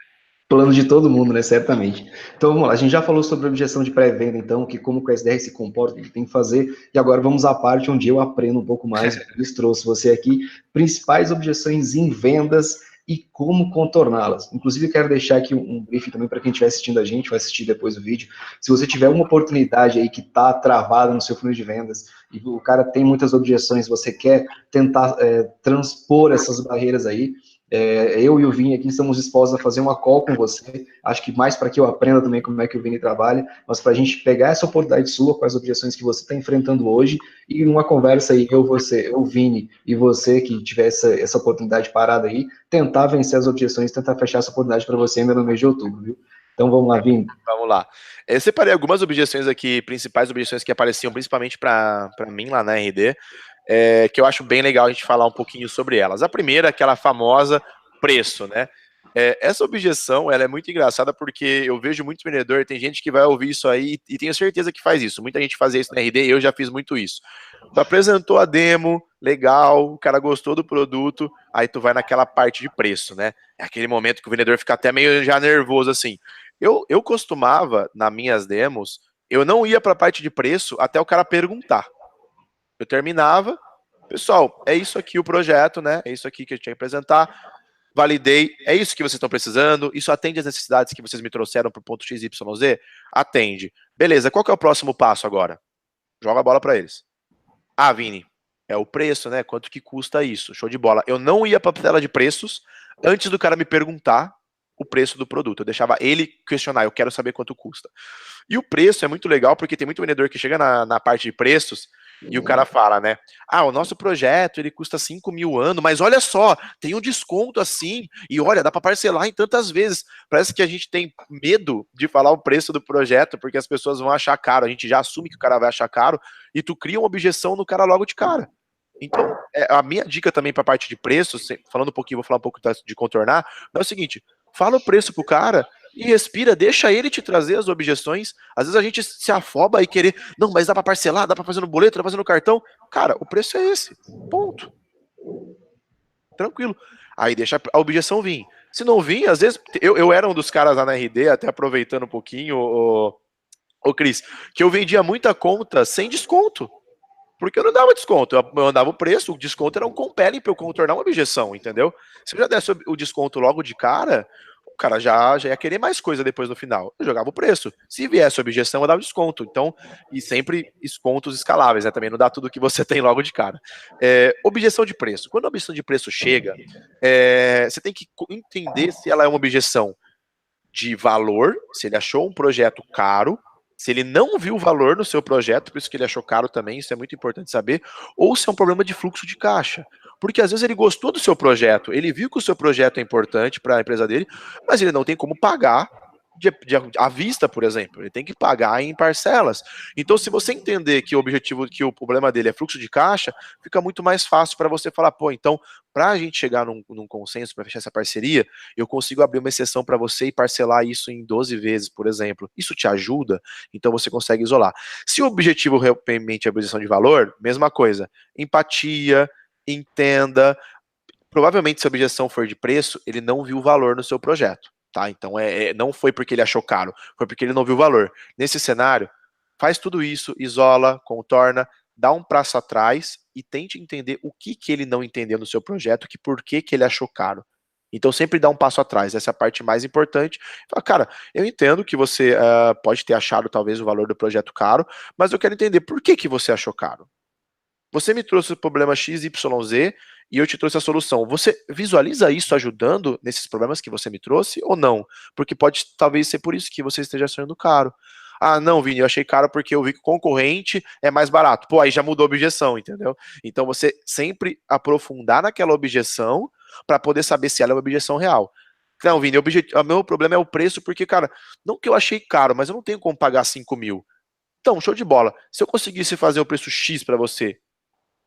Plano de todo mundo, né? Certamente. Então, vamos lá. A gente já falou sobre a objeção de pré-venda, então, que como o SDR se comporta, o que tem que fazer. E agora vamos à parte onde eu aprendo um pouco mais. Por isso trouxe você aqui. Principais objeções em vendas e como contorná-las. Inclusive, eu quero deixar aqui um briefing também para quem estiver assistindo a gente, vai assistir depois o vídeo. Se você tiver uma oportunidade aí que está travada no seu funil de vendas e o cara tem muitas objeções, você quer tentar transpor essas barreiras aí, eu e o Vini aqui estamos dispostos a fazer uma call com você, acho que mais para que eu aprenda também como é que o Vini trabalha, mas para a gente pegar essa oportunidade sua, com as objeções que você está enfrentando hoje, e numa conversa aí, o Vini e você, que tiver essa oportunidade parada aí, tentar vencer as objeções, tentar fechar essa oportunidade para você ainda no mês de outubro, viu? Então vamos lá, Vini. Vamos lá. Eu separei algumas objeções aqui, principais objeções que apareciam principalmente para mim lá na RD, que eu acho bem legal a gente falar um pouquinho sobre elas. A primeira, aquela famosa preço, né? Essa objeção, ela é muito engraçada porque eu vejo muito vendedor, tem gente que vai ouvir isso aí e tenho certeza que faz isso. Muita gente fazia isso na RD e eu já fiz muito isso. Tu apresentou a demo, legal, o cara gostou do produto, aí tu vai naquela parte de preço, né? É aquele momento que o vendedor fica até meio já nervoso assim. Eu costumava, nas minhas demos, eu não ia para a parte de preço até o cara perguntar. Eu terminava, pessoal, é isso aqui o projeto, né? É isso aqui que eu tinha que apresentar. Validei, é isso que vocês estão precisando? Isso atende às necessidades que vocês me trouxeram para o ponto XYZ? Atende. Beleza, qual que é o próximo passo agora? Joga a bola para eles. Ah, Vini, é o preço, né? Quanto que custa isso? Show de bola. Eu não ia para a tela de preços antes do cara me perguntar o preço do produto. Eu deixava ele questionar, eu quero saber quanto custa. E o preço é muito legal, porque tem muito vendedor que chega na parte de preços e o cara fala, né? Ah, o nosso projeto, ele custa 5 mil ano, mas olha só, tem um desconto assim, e olha, dá para parcelar em tantas vezes. Parece que a gente tem medo de falar o preço do projeto, porque as pessoas vão achar caro, a gente já assume que o cara vai achar caro, e tu cria uma objeção no cara logo de cara. Então, a minha dica também para a parte de preço, falando um pouquinho, vou falar um pouco de contornar, é o seguinte, fala o preço pro cara e respira, deixa ele te trazer as objeções. Às vezes a gente se afoba e querer, não, mas dá para parcelar, dá para fazer no boleto, dá para fazer no cartão. Cara, o preço é esse, ponto. Tranquilo. Aí deixa a objeção vir. Se não vir, às vezes, eu era um dos caras lá na RD, até aproveitando um pouquinho, o Cris, que eu vendia muita conta sem desconto. Porque eu não dava desconto, eu mandava o preço, o desconto era um compelling para eu contornar uma objeção, entendeu? Se eu já desse o desconto logo de cara, o cara já ia querer mais coisa depois no final. Eu jogava o preço. Se viesse a objeção, eu dava desconto. Então, e sempre descontos escaláveis, né? Também não dá tudo que você tem logo de cara. Objeção de preço. Quando a objeção de preço chega, você tem que entender se ela é uma objeção de valor, se ele achou um projeto caro, se ele não viu valor no seu projeto, por isso que ele achou caro também, isso é muito importante saber, ou se é um problema de fluxo de caixa. Porque às vezes ele gostou do seu projeto, ele viu que o seu projeto é importante para a empresa dele, mas ele não tem como pagar à vista, por exemplo. Ele tem que pagar em parcelas. Então, se você entender que o objetivo, que o problema dele é fluxo de caixa, fica muito mais fácil para você falar, pô, então, para a gente chegar num consenso, para fechar essa parceria, eu consigo abrir uma exceção para você e parcelar isso em 12 vezes, por exemplo. Isso te ajuda? Então você consegue isolar. Se o objetivo realmente é a objeção de valor, mesma coisa. Empatia, entenda. Provavelmente, se a objeção for de preço, ele não viu valor no seu projeto. Tá? Então, não foi porque ele achou caro, foi porque ele não viu valor. Nesse cenário, faz tudo isso, isola, contorna, dá um passo atrás e tente entender o que ele não entendeu no seu projeto, por que ele achou caro. Então sempre dá um passo atrás, essa é a parte mais importante. Fala, cara, eu entendo que você pode ter achado talvez o valor do projeto caro, mas eu quero entender por que você achou caro. Você me trouxe o problema X, Y, Z e eu te trouxe a solução. Você visualiza isso ajudando nesses problemas que você me trouxe ou não? Porque pode talvez ser por isso que você esteja achando caro. Ah, não, Vini, eu achei caro porque eu vi que o concorrente é mais barato. Pô, aí já mudou a objeção, entendeu? Então você sempre aprofundar naquela objeção para poder saber se ela é uma objeção real. Não, Vini, o meu problema é o preço, porque, cara, não que eu achei caro, mas eu não tenho como pagar 5 mil. Então, show de bola. Se eu conseguisse fazer o preço X para você,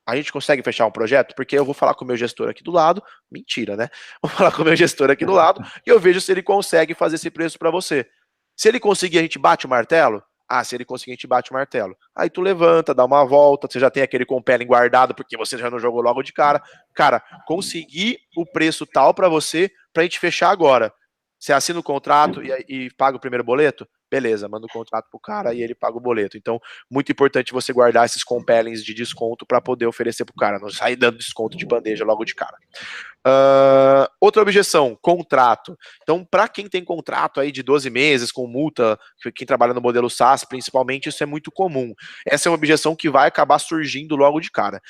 a gente consegue fechar um projeto? Porque eu vou falar com o meu gestor aqui do lado, mentira, né? Vou falar com o meu gestor aqui do lado e eu vejo se ele consegue fazer esse preço para você. Se ele conseguir, a gente bate o martelo? Ah, se ele conseguir, a gente bate o martelo. Aí tu levanta, dá uma volta, você já tem aquele compelling guardado, porque você já não jogou logo de cara. Cara, conseguir o preço tal para você, pra gente fechar agora. Você assina o contrato e paga o primeiro boleto? Beleza, manda o contrato pro cara e ele paga o boleto. Então, muito importante você guardar esses compellings de desconto para poder oferecer pro cara, não sair dando desconto de bandeja logo de cara. Outra objeção, contrato. Então, para quem tem contrato aí de 12 meses com multa, quem trabalha no modelo SaaS, principalmente, isso é muito comum. Essa é uma objeção que vai acabar surgindo logo de cara.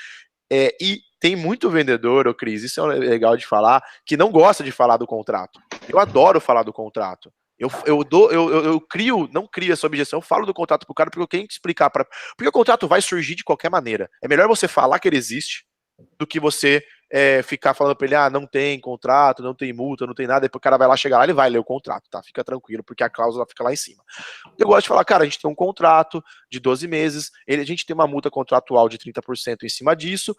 E tem muito vendedor, ô Cris, isso é legal de falar, que não gosta de falar do contrato. Eu adoro falar do contrato. Eu crio, não crio essa objeção, eu falo do contrato pro cara porque eu tenho que explicar porque o contrato vai surgir de qualquer maneira. É melhor você falar que ele existe do que você ficar falando pra ele, não tem contrato, não tem multa, não tem nada, depois o cara vai lá, chegar lá, ele vai ler o contrato, tá? Fica tranquilo, porque a cláusula fica lá em cima. Eu gosto de falar, cara, a gente tem um contrato de 12 meses, a gente tem uma multa contratual de 30% em cima disso,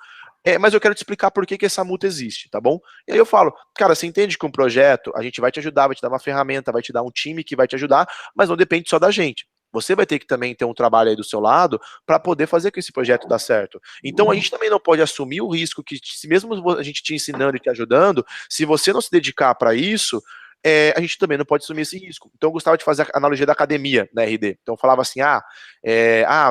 mas eu quero te explicar por que essa multa existe, tá bom? E aí eu falo, cara, você entende que um projeto, a gente vai te ajudar, vai te dar uma ferramenta, vai te dar um time que vai te ajudar, mas não depende só da gente. Você vai ter que também ter um trabalho aí do seu lado para poder fazer que esse projeto dê certo. Então a gente também não pode assumir o risco que, se mesmo a gente te ensinando e te ajudando, se você não se dedicar para isso, a gente também não pode assumir esse risco. Então eu gostava de fazer a analogia da academia na RD. Então eu falava assim, a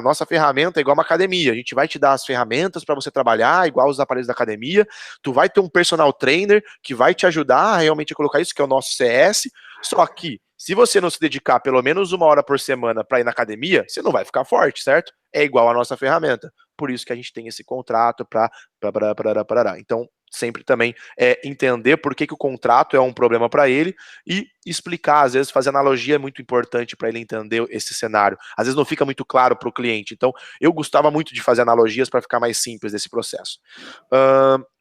nossa ferramenta é igual uma academia, a gente vai te dar as ferramentas para você trabalhar, igual os aparelhos da academia, tu vai ter um personal trainer que vai te ajudar a realmente colocar isso, que é o nosso CS, só que se você não se dedicar pelo menos 1 hora por semana para ir na academia, você não vai ficar forte, certo? É igual a nossa ferramenta. Por isso que a gente tem esse contrato para. Então, sempre também entender por que o contrato é um problema para ele e explicar, às vezes fazer analogia é muito importante para ele entender esse cenário. Às vezes não fica muito claro para o cliente. Então, eu gostava muito de fazer analogias para ficar mais simples esse processo.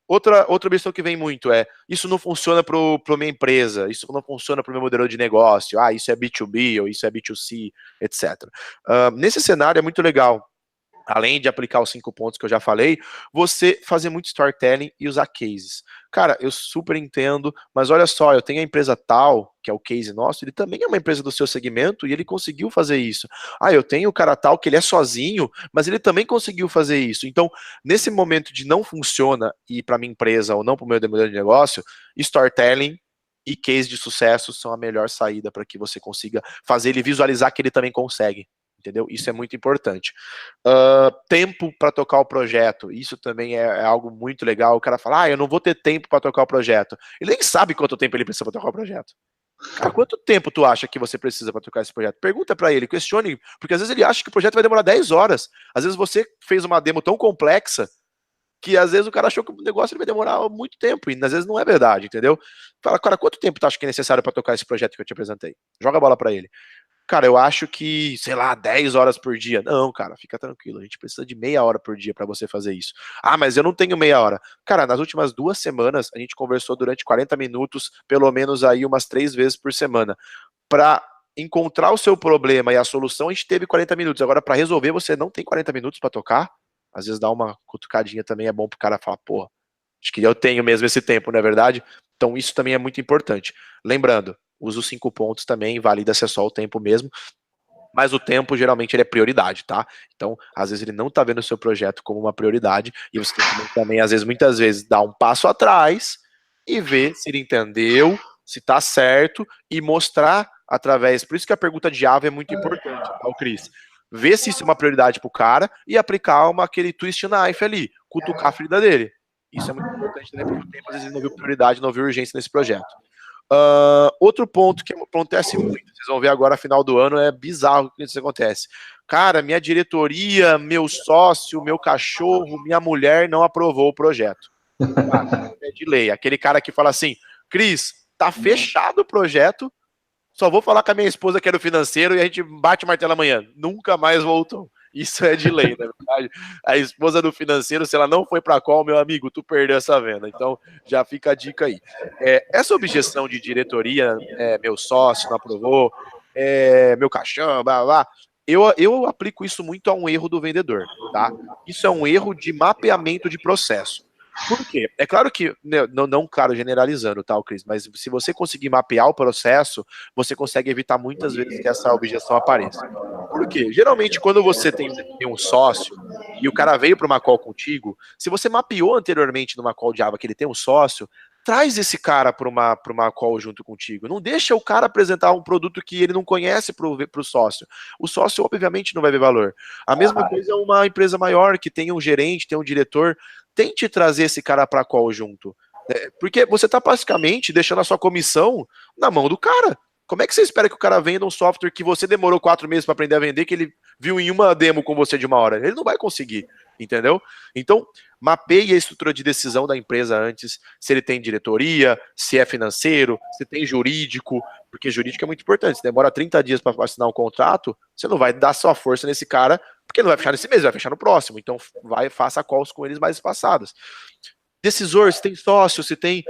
Outra objeção que vem muito isso não funciona para minha empresa, isso não funciona para o meu modelo de negócio, isso é B2B ou isso é B2C, etc. Nesse cenário é muito legal, além de aplicar os 5 pontos que eu já falei, você fazer muito storytelling e usar cases. Cara, eu super entendo, mas olha só, eu tenho a empresa tal, que é o case nosso, ele também é uma empresa do seu segmento e ele conseguiu fazer isso. Eu tenho o cara tal que ele é sozinho, mas ele também conseguiu fazer isso. Então, nesse momento de não funciona e para minha empresa ou não para o meu modelo de negócio, storytelling e case de sucesso são a melhor saída para que você consiga fazer ele visualizar que ele também consegue. Entendeu? Isso é muito importante. Tempo para tocar o projeto, isso também é algo muito legal. O cara fala, eu não vou ter tempo para tocar o projeto. Ele nem sabe quanto tempo ele precisa para tocar o projeto. Cara, quanto tempo tu acha que você precisa para tocar esse projeto? Pergunta para ele, questione, porque às vezes ele acha que o projeto vai demorar 10 horas. Às vezes você fez uma demo tão complexa que às vezes o cara achou que o negócio vai demorar muito tempo, e às vezes não é verdade, entendeu? Fala, cara, quanto tempo tu acha que é necessário para tocar esse projeto que eu te apresentei? Joga a bola para ele. Cara, eu acho que, sei lá, 10 horas por dia. Não, cara, fica tranquilo. A gente precisa de meia hora por dia para você fazer isso. Mas eu não tenho meia hora. Cara, nas últimas 2 semanas, a gente conversou durante 40 minutos, pelo menos aí umas 3 vezes por semana. Para encontrar o seu problema e a solução, a gente teve 40 minutos. Agora, para resolver, você não tem 40 minutos para tocar. Às vezes dá uma cutucadinha também, é bom pro cara falar, pô, acho que eu tenho mesmo esse tempo, não é verdade? Então, isso também é muito importante. Lembrando, usa os 5 pontos também, valida se é só o tempo mesmo, mas o tempo geralmente ele é prioridade, tá? Então, às vezes ele não tá vendo o seu projeto como uma prioridade, e você tem que também, às vezes, muitas vezes, dar um passo atrás e ver se ele entendeu, se tá certo, e mostrar através, por isso que a pergunta de Java é muito importante, tá, Cris? Ver se isso é uma prioridade pro cara e aplicar aquele twist knife ali, cutucar a ferida dele. Isso é muito importante também, porque o tempo às vezes não viu prioridade, não viu urgência nesse projeto. Outro ponto que acontece muito, vocês vão ver agora no final do ano, é bizarro que isso acontece. Cara, minha diretoria, meu sócio, meu cachorro, minha mulher não aprovou o projeto. Cara, é de lei. Aquele cara que fala assim, Cris, tá fechado o projeto, só vou falar com a minha esposa que era o financeiro e a gente bate o martelo amanhã. Nunca mais voltou. Isso é de lei, na verdade. A esposa do financeiro, se ela não foi para qual, meu amigo, tu perdeu essa venda. Então, já fica a dica aí. Essa objeção de diretoria, meu sócio não aprovou, meu caixão, blá, blá, eu aplico isso muito a um erro do vendedor, tá? Isso é um erro de mapeamento de processo. Por quê? É claro que, não claro, generalizando, tá, Cris, mas se você conseguir mapear o processo, você consegue evitar muitas vezes que essa objeção apareça. Por quê? Geralmente, quando você tem um sócio e o cara veio para uma call contigo, se você mapeou anteriormente numa call de Java que ele tem um sócio, traz esse cara para uma call junto contigo. Não deixa o cara apresentar um produto que ele não conhece para o sócio. O sócio, obviamente, não vai ver valor. A mesma coisa é uma empresa maior que tem um gerente, tem um diretor. Tente trazer esse cara para a call junto. Porque você está basicamente deixando a sua comissão na mão do cara. Como é que você espera que o cara venda um software que você demorou 4 meses para aprender a vender, que ele viu em uma demo com você de 1 hora? Ele não vai conseguir, entendeu? Então, mapeie a estrutura de decisão da empresa antes, se ele tem diretoria, se é financeiro, se tem jurídico, porque jurídico é muito importante. Se demora 30 dias para assinar um contrato, você não vai dar sua força nesse cara, porque não vai fechar nesse mês, vai fechar no próximo. Então, faça calls com eles mais espaçados. Decisor, se tem sócio, se tem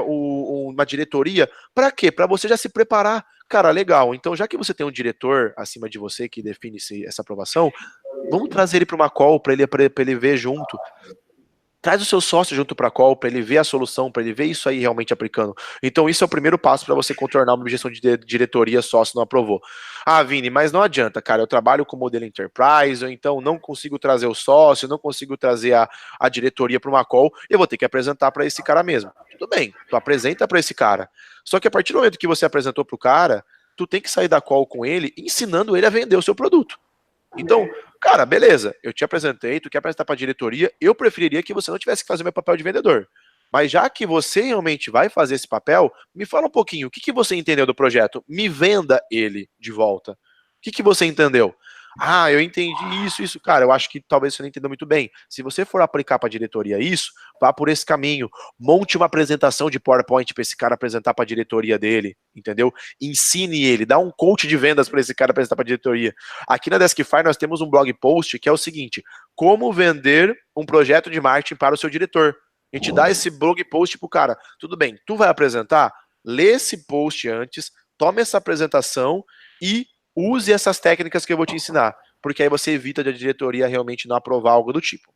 uma diretoria, para quê? Para você já se preparar. Cara, legal, então já que você tem um diretor acima de você que define essa aprovação, vamos trazer ele para uma call, para ele ver junto. Traz o seu sócio junto para a call, para ele ver a solução, para ele ver isso aí realmente aplicando. Então, isso é o primeiro passo para você contornar uma objeção de diretoria, sócio não aprovou. Ah, Vini, mas não adianta, cara, eu trabalho com modelo enterprise, ou então não consigo trazer o sócio, não consigo trazer a diretoria para uma call, eu vou ter que apresentar para esse cara mesmo. Tudo bem, tu apresenta para esse cara. Só que a partir do momento que você apresentou para o cara, tu tem que sair da call com ele, ensinando ele a vender o seu produto. Então, cara, beleza, eu te apresentei, tu quer apresentar para a diretoria, eu preferiria que você não tivesse que fazer meu papel de vendedor. Mas já que você realmente vai fazer esse papel, me fala um pouquinho, o que você entendeu do projeto? Me venda ele de volta. O que você entendeu? Ah, eu entendi isso. Cara, eu acho que talvez você não entendeu muito bem. Se você for aplicar para a diretoria isso, vá por esse caminho. Monte uma apresentação de PowerPoint para esse cara apresentar para a diretoria dele, entendeu? Ensine ele, dá um coach de vendas para esse cara apresentar para a diretoria. Aqui na Deskify nós temos um blog post que é o seguinte: como vender um projeto de marketing para o seu diretor. A gente dá esse blog post pro cara. Tudo bem, tu vai apresentar? Lê esse post antes, tome essa apresentação e use essas técnicas que eu vou te ensinar, porque aí você evita de a diretoria realmente não aprovar algo do tipo.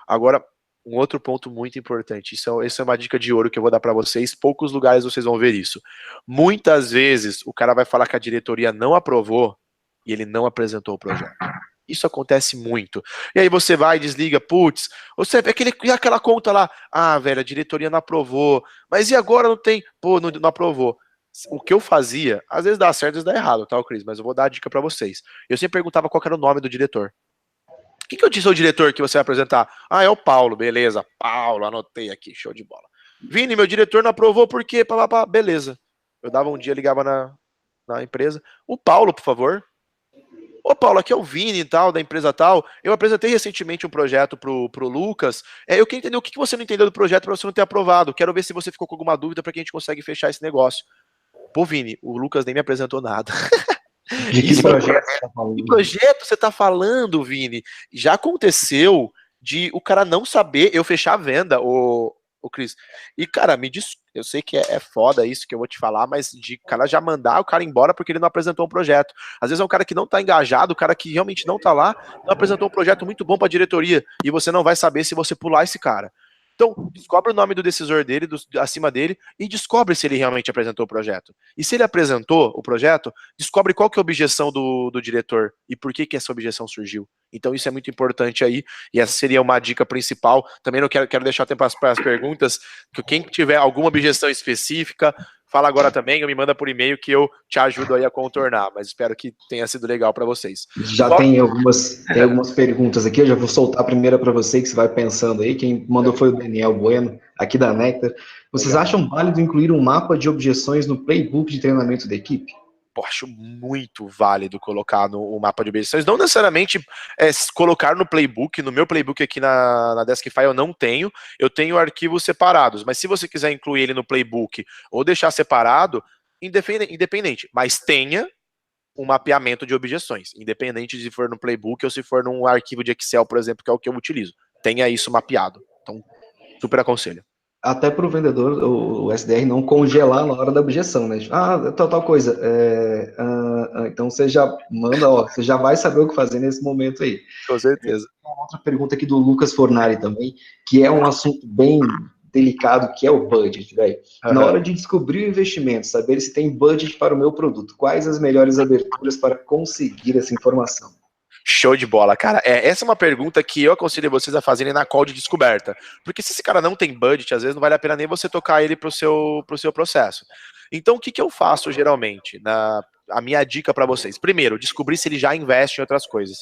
Agora, um outro ponto muito importante, isso é uma dica de ouro que eu vou dar para vocês, poucos lugares vocês vão ver isso. Muitas vezes o cara vai falar que a diretoria não aprovou e ele não apresentou o projeto. Isso acontece muito. E aí você vai e desliga, putz, você vê aquela conta lá, ah, velho, a diretoria não aprovou, mas e agora não tem? Pô, não aprovou. O que eu fazia, às vezes dá certo, às vezes dá errado, tá, Cris? Mas eu vou dar a dica pra vocês. Eu sempre perguntava qual era o nome do diretor. O que eu disse ao diretor que você vai apresentar? Ah, é o Paulo, beleza. Paulo, anotei aqui, show de bola. Vini, meu diretor não aprovou, por quê? Beleza. Eu dava um dia, ligava na empresa. O Paulo, por favor. Ô, Paulo, aqui é o Vini e tal, da empresa tal. Eu apresentei recentemente um projeto pro Lucas. Eu queria entender o que você não entendeu do projeto para você não ter aprovado. Quero ver se você ficou com alguma dúvida para que a gente consiga fechar esse negócio. Pô, Vini, o Lucas nem me apresentou nada. De que projeto você tá falando? Que projeto você tá falando, Vini? Já aconteceu de o cara não saber eu fechar a venda, o Cris. E, cara, eu sei que é foda isso que eu vou te falar, mas de cara já mandar o cara embora porque ele não apresentou um projeto. Às vezes é um cara que não tá engajado, o cara que realmente não tá lá, não apresentou um projeto muito bom pra diretoria, e você não vai saber se você pular esse cara. Então, descobre o nome do decisor dele, acima dele, e descobre se ele realmente apresentou o projeto. E se ele apresentou o projeto, descobre qual que é a objeção do diretor e por que essa objeção surgiu. Então, isso é muito importante aí, e essa seria uma dica principal. Também não quero deixar tempo para as perguntas, que quem tiver alguma objeção específica, fala agora também, ou me manda por e-mail que eu te ajudo aí a contornar, mas espero que tenha sido legal para vocês. Já tem algumas perguntas aqui, eu já vou soltar a primeira para você, que você vai pensando aí. Quem mandou foi o Daniel Bueno, aqui da Nectar. Vocês Legal. acham válido incluir um mapa de objeções no playbook de treinamento da equipe? Pô, acho muito válido colocar no mapa de objeções, não necessariamente colocar no playbook, no meu playbook aqui na Deskfy eu não tenho, eu tenho arquivos separados, mas se você quiser incluir ele no playbook ou deixar separado, independente, mas tenha um mapeamento de objeções, independente de se for no playbook ou se for num arquivo de Excel, por exemplo, que é o que eu utilizo, tenha isso mapeado, então super aconselho. Até para o vendedor, o SDR não congelar na hora da objeção, né? Tal coisa. Então você já manda, você já vai saber o que fazer nesse momento aí. Com certeza. Uma outra pergunta aqui do Lucas Fornari também, que é um assunto bem delicado, que é o budget, velho. Na hora de descobrir o investimento, saber se tem budget para o meu produto, quais as melhores aberturas para conseguir essa informação? Show de bola, cara. Essa é uma pergunta que eu aconselho vocês a fazerem na call de descoberta. Porque se esse cara não tem budget, às vezes não vale a pena nem você tocar ele pro seu processo. Então, o que eu faço geralmente? A minha dica para vocês. Primeiro, descobrir se ele já investe em outras coisas.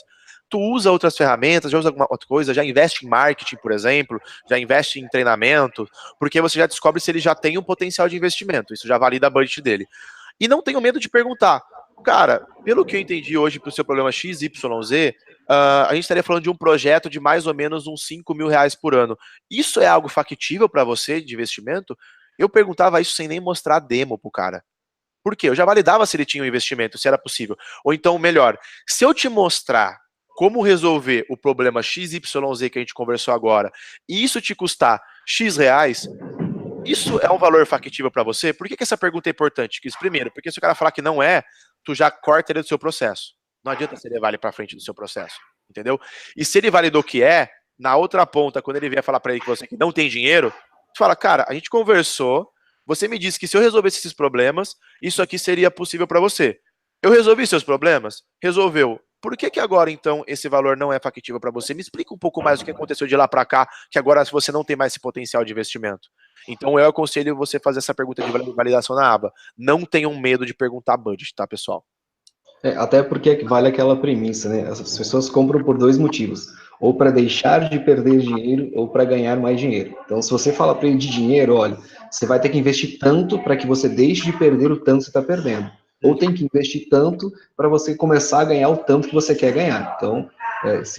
Tu usa outras ferramentas, já usa alguma outra coisa, já investe em marketing, por exemplo, já investe em treinamento, porque você já descobre se ele já tem um potencial de investimento. Isso já valida a budget dele. E não tenho medo de perguntar. Cara, pelo que eu entendi hoje para o seu problema XYZ, a gente estaria falando de um projeto de mais ou menos uns 5 mil reais por ano. Isso é algo factível para você de investimento? Eu perguntava isso sem nem mostrar a demo pro cara. Por quê? Eu já validava se ele tinha um investimento, se era possível. Ou então, melhor, se eu te mostrar como resolver o problema XYZ que a gente conversou agora, e isso te custar X reais, isso é um valor factível para você? Por que essa pergunta é importante? Primeiro, porque se o cara falar que não é, tu já corta ele do seu processo. Não adianta você levar ele para frente do seu processo, entendeu? E se ele validou que é, na outra ponta, quando ele vier falar para ele que você não tem dinheiro, tu fala, cara, a gente conversou, você me disse que se eu resolvesse esses problemas, isso aqui seria possível para você. Eu resolvi seus problemas? Resolveu. Por que agora, então, esse valor não é factível para você? Me explica um pouco mais o que aconteceu de lá para cá, que agora você não tem mais esse potencial de investimento. Então, eu aconselho você fazer essa pergunta de validação na aba. Não tenham medo de perguntar budget, tá, pessoal? Até porque vale aquela premissa, né? As pessoas compram por dois motivos. Ou para deixar de perder dinheiro, ou para ganhar mais dinheiro. Então, se você fala para ele de dinheiro, olha, você vai ter que investir tanto para que você deixe de perder o tanto que você está perdendo. Ou tem que investir tanto para você começar a ganhar o tanto que você quer ganhar. Então,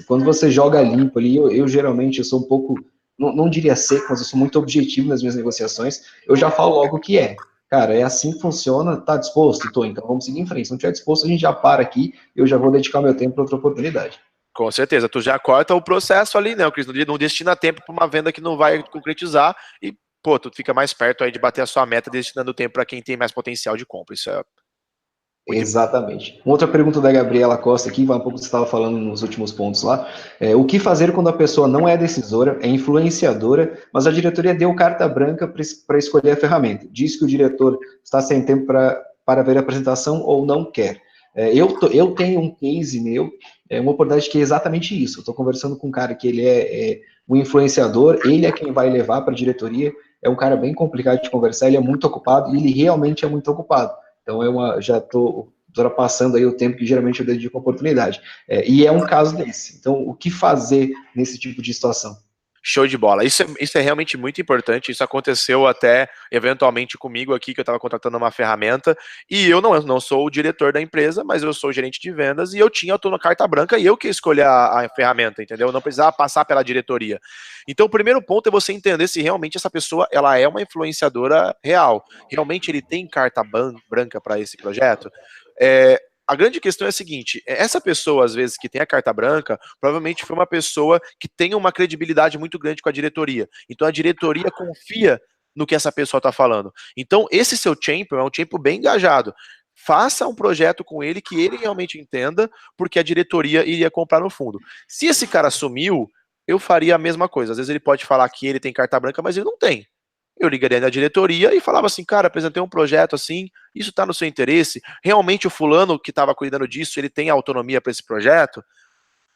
quando você joga limpo ali, eu geralmente eu sou um pouco, não diria seco, mas eu sou muito objetivo nas minhas negociações, eu já falo logo o que é. Cara, é assim que funciona, tá disposto? Tô, então vamos seguir em frente. Se não tiver disposto, a gente já para aqui, eu já vou dedicar meu tempo para outra oportunidade. Com certeza, tu já corta o processo ali, né, Cris? Não destina tempo para uma venda que não vai concretizar e, pô, tu fica mais perto aí de bater a sua meta, destinando tempo para quem tem mais potencial de compra. Isso é exatamente. Uma outra pergunta da Gabriela Costa aqui, vai um pouco do que você estava falando nos últimos pontos lá. O que fazer quando a pessoa não é decisora, é influenciadora, mas a diretoria deu carta branca para escolher a ferramenta? Diz que o diretor está sem tempo para ver a apresentação ou não quer. Eu tenho um case meu, uma oportunidade que é exatamente isso. Eu estou conversando com um cara que ele é um influenciador, ele é quem vai levar para a diretoria. É um cara bem complicado de conversar, ele é muito ocupado e ele realmente é muito ocupado. Então, já estou ultrapassando aí o tempo que geralmente eu dedico à oportunidade. E é um caso desse. Então, o que fazer nesse tipo de situação? show de bola. Isso é realmente muito importante. Isso aconteceu até eventualmente comigo aqui, que eu estava contratando uma ferramenta, e eu não sou o diretor da empresa, mas eu sou o gerente de vendas, e eu tô na carta branca e eu que escolhi a ferramenta, entendeu? Eu não precisava passar pela diretoria. Então, o primeiro ponto é você entender se realmente essa pessoa ela é uma influenciadora real. Realmente ele tem carta branca para esse projeto? A grande questão é a seguinte, essa pessoa, às vezes, que tem a carta branca, provavelmente foi uma pessoa que tem uma credibilidade muito grande com a diretoria. Então, a diretoria confia no que essa pessoa está falando. Então, esse seu champion é um champion bem engajado. Faça um projeto com ele que ele realmente entenda, porque a diretoria iria comprar no fundo. Se esse cara sumiu, eu faria a mesma coisa. Às vezes ele pode falar que ele tem carta branca, mas ele não tem. Eu ligaria na diretoria e falava assim, cara, apresentei um projeto assim, isso está no seu interesse? Realmente o fulano que estava cuidando disso, ele tem autonomia para esse projeto?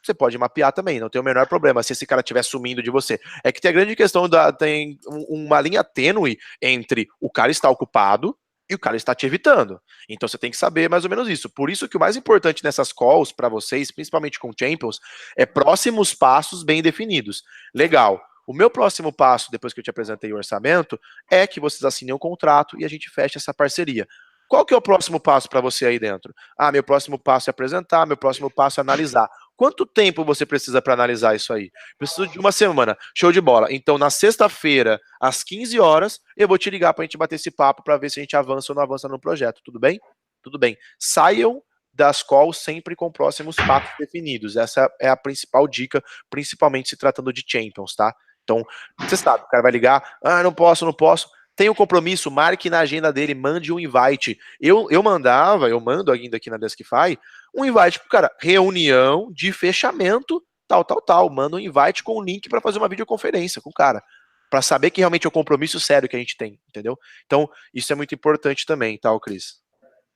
Você pode mapear também, não tem o menor problema se esse cara estiver sumindo de você. É que tem a grande questão, tem uma linha tênue entre o cara estar ocupado e o cara está te evitando. Então você tem que saber mais ou menos isso. Por isso que o mais importante nessas calls para vocês, principalmente com Champions, é próximos passos bem definidos. Legal. O meu próximo passo, depois que eu te apresentei o orçamento, é que vocês assinem um contrato e a gente feche essa parceria. Qual que é o próximo passo para você aí dentro? Ah, meu próximo passo é apresentar, meu próximo passo é analisar. Quanto tempo você precisa para analisar isso aí? Preciso de uma semana. Show de bola. Então, na sexta-feira, às 15 horas, eu vou te ligar para a gente bater esse papo para ver se a gente avança ou não avança no projeto. Tudo bem? Tudo bem. Saiam das calls sempre com próximos passos definidos. Essa é a principal dica, principalmente se tratando de Champions, tá? Então, você sabe, o cara vai ligar, ah, não posso, não posso. Tem um compromisso, marque na agenda dele, mande um invite. Eu mando ainda aqui na Deskify, um invite pro cara, reunião de fechamento, tal. Manda um invite com um link para fazer uma videoconferência com o cara, para saber que realmente é o compromisso sério que a gente tem, entendeu? Então, isso é muito importante também, tá, Cris?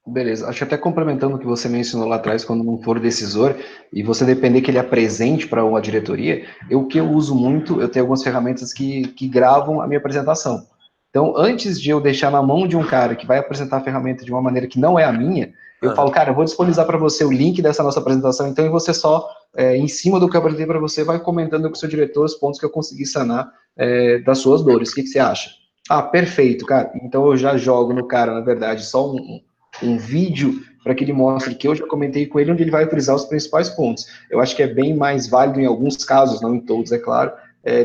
Beleza, acho que até complementando o que você mencionou lá atrás, quando não for decisor, e você depender que ele apresente para uma diretoria, o que eu uso muito, eu tenho algumas ferramentas que gravam a minha apresentação. Então, antes de eu deixar na mão de um cara que vai apresentar a ferramenta de uma maneira que não é a minha, eu falo, cara, eu vou disponibilizar para você o link dessa nossa apresentação, então, e você só, em cima do que eu apresentei para você, vai comentando com o seu diretor os pontos que eu consegui sanar das suas dores. O que você acha? Ah, perfeito, cara. Então, eu já jogo no cara, na verdade, só um vídeo para que ele mostre que eu já comentei com ele, onde ele vai utilizar os principais pontos. Eu acho que é bem mais válido em alguns casos, não em todos, é claro,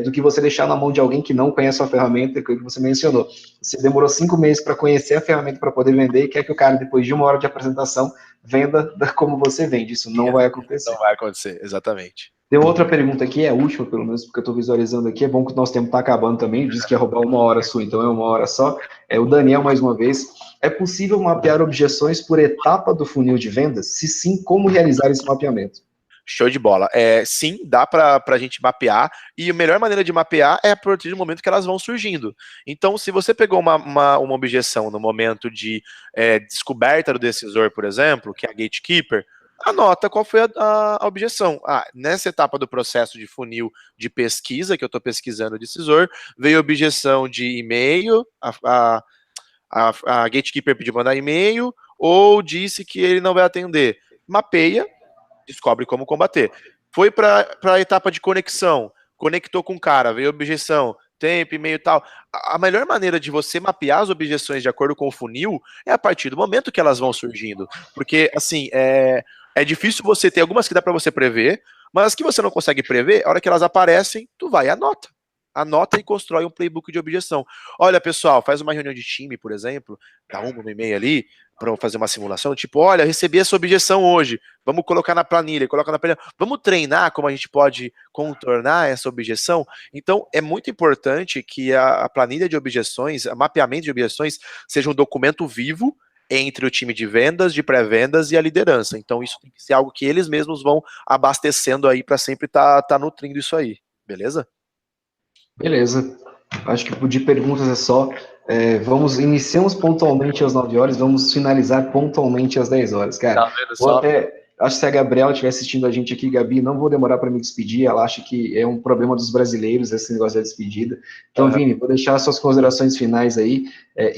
do que você deixar na mão de alguém que não conhece a ferramenta, que você mencionou. Você demorou 5 meses para conhecer a ferramenta para poder vender e quer que o cara, depois de 1 hora de apresentação, venda como você vende. Isso não vai acontecer. Não vai acontecer, exatamente. Tem outra pergunta aqui, é a última, pelo menos, porque eu estou visualizando aqui. É bom que o nosso tempo está acabando também. Diz que ia roubar 1 hora sua, então é 1 hora só. O Daniel, mais uma vez. É possível mapear objeções por etapa do funil de vendas? Se sim, como realizar esse mapeamento? Show de bola. Sim, dá para a gente mapear, e a melhor maneira de mapear é a partir do momento que elas vão surgindo. Então, se você pegou uma objeção no momento de descoberta do decisor, por exemplo, que é a gatekeeper, anota qual foi a objeção. Nessa etapa do processo de funil de pesquisa, que eu estou pesquisando o decisor, veio a objeção de e-mail, a gatekeeper pediu mandar e-mail, ou disse que ele não vai atender. Mapeia, descobre como combater. Foi para a etapa de conexão, conectou com o cara, veio objeção, tempo, e-mail e tal. A melhor maneira de você mapear as objeções de acordo com o funil é a partir do momento que elas vão surgindo. Porque, assim, é difícil você ter algumas que dá para você prever, mas as que você não consegue prever, a hora que elas aparecem, tu vai e anota. Anota e constrói um playbook de objeção. Olha, pessoal, faz uma reunião de time, por exemplo, dá no e-mail ali, para fazer uma simulação, tipo, olha, recebi essa objeção hoje, vamos colocar na planilha, coloca na planilha, vamos treinar como a gente pode contornar essa objeção. Então, é muito importante que a planilha de objeções, o mapeamento de objeções, seja um documento vivo entre o time de vendas, de pré-vendas e a liderança. Então, isso tem que ser algo que eles mesmos vão abastecendo aí para sempre tá nutrindo isso aí, beleza? Beleza. Acho que de perguntas é só. Iniciamos pontualmente às 9 horas, vamos finalizar pontualmente às 10 horas, cara. Tá vendo só? Acho que se a Gabriela estiver assistindo a gente aqui, Gabi, não vou demorar para me despedir, ela acha que é um problema dos brasileiros esse negócio da despedida. Então, Vini, vou deixar suas considerações finais aí,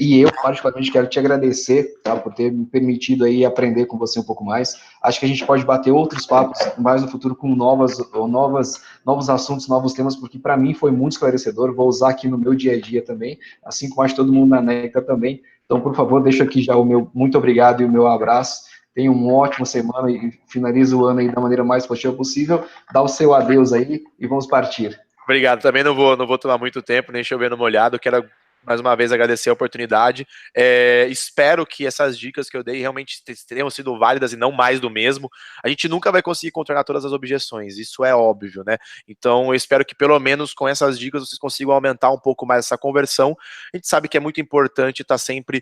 e eu, particularmente, quero te agradecer, tá, por ter me permitido aí aprender com você um pouco mais. Acho que a gente pode bater outros papos mais no futuro com novos assuntos, novos temas, porque para mim foi muito esclarecedor, vou usar aqui no meu dia a dia também, assim como acho que todo mundo na Necta também. Então, por favor, deixo aqui já o meu muito obrigado e o meu abraço. Tenha uma ótima semana e finalize o ano aí da maneira mais positiva possível. Dá o seu adeus aí e vamos partir. Obrigado. Também não vou tomar muito tempo, nem chover no molhado. Quero mais uma vez agradecer a oportunidade. Espero que essas dicas que eu dei realmente tenham sido válidas e não mais do mesmo. A gente nunca vai conseguir contornar todas as objeções, isso é óbvio, né? Então eu espero que pelo menos com essas dicas vocês consigam aumentar um pouco mais essa conversão. A gente sabe que é muito importante estar sempre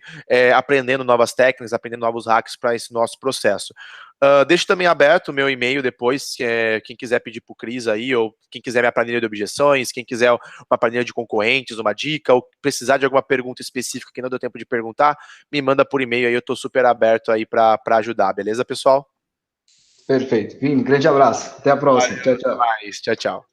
aprendendo novas técnicas, aprendendo novos hacks para esse nosso processo. Deixo também aberto o meu e-mail depois, quem quiser pedir para o Cris aí, ou quem quiser minha planilha de objeções, quem quiser uma planilha de concorrentes, uma dica, ou precisar de alguma pergunta específica que não deu tempo de perguntar, me manda por e-mail aí, eu estou super aberto aí para ajudar, beleza, pessoal? Perfeito. Vini, grande abraço. Até a próxima. Tchau, tchau. Tchau, tchau.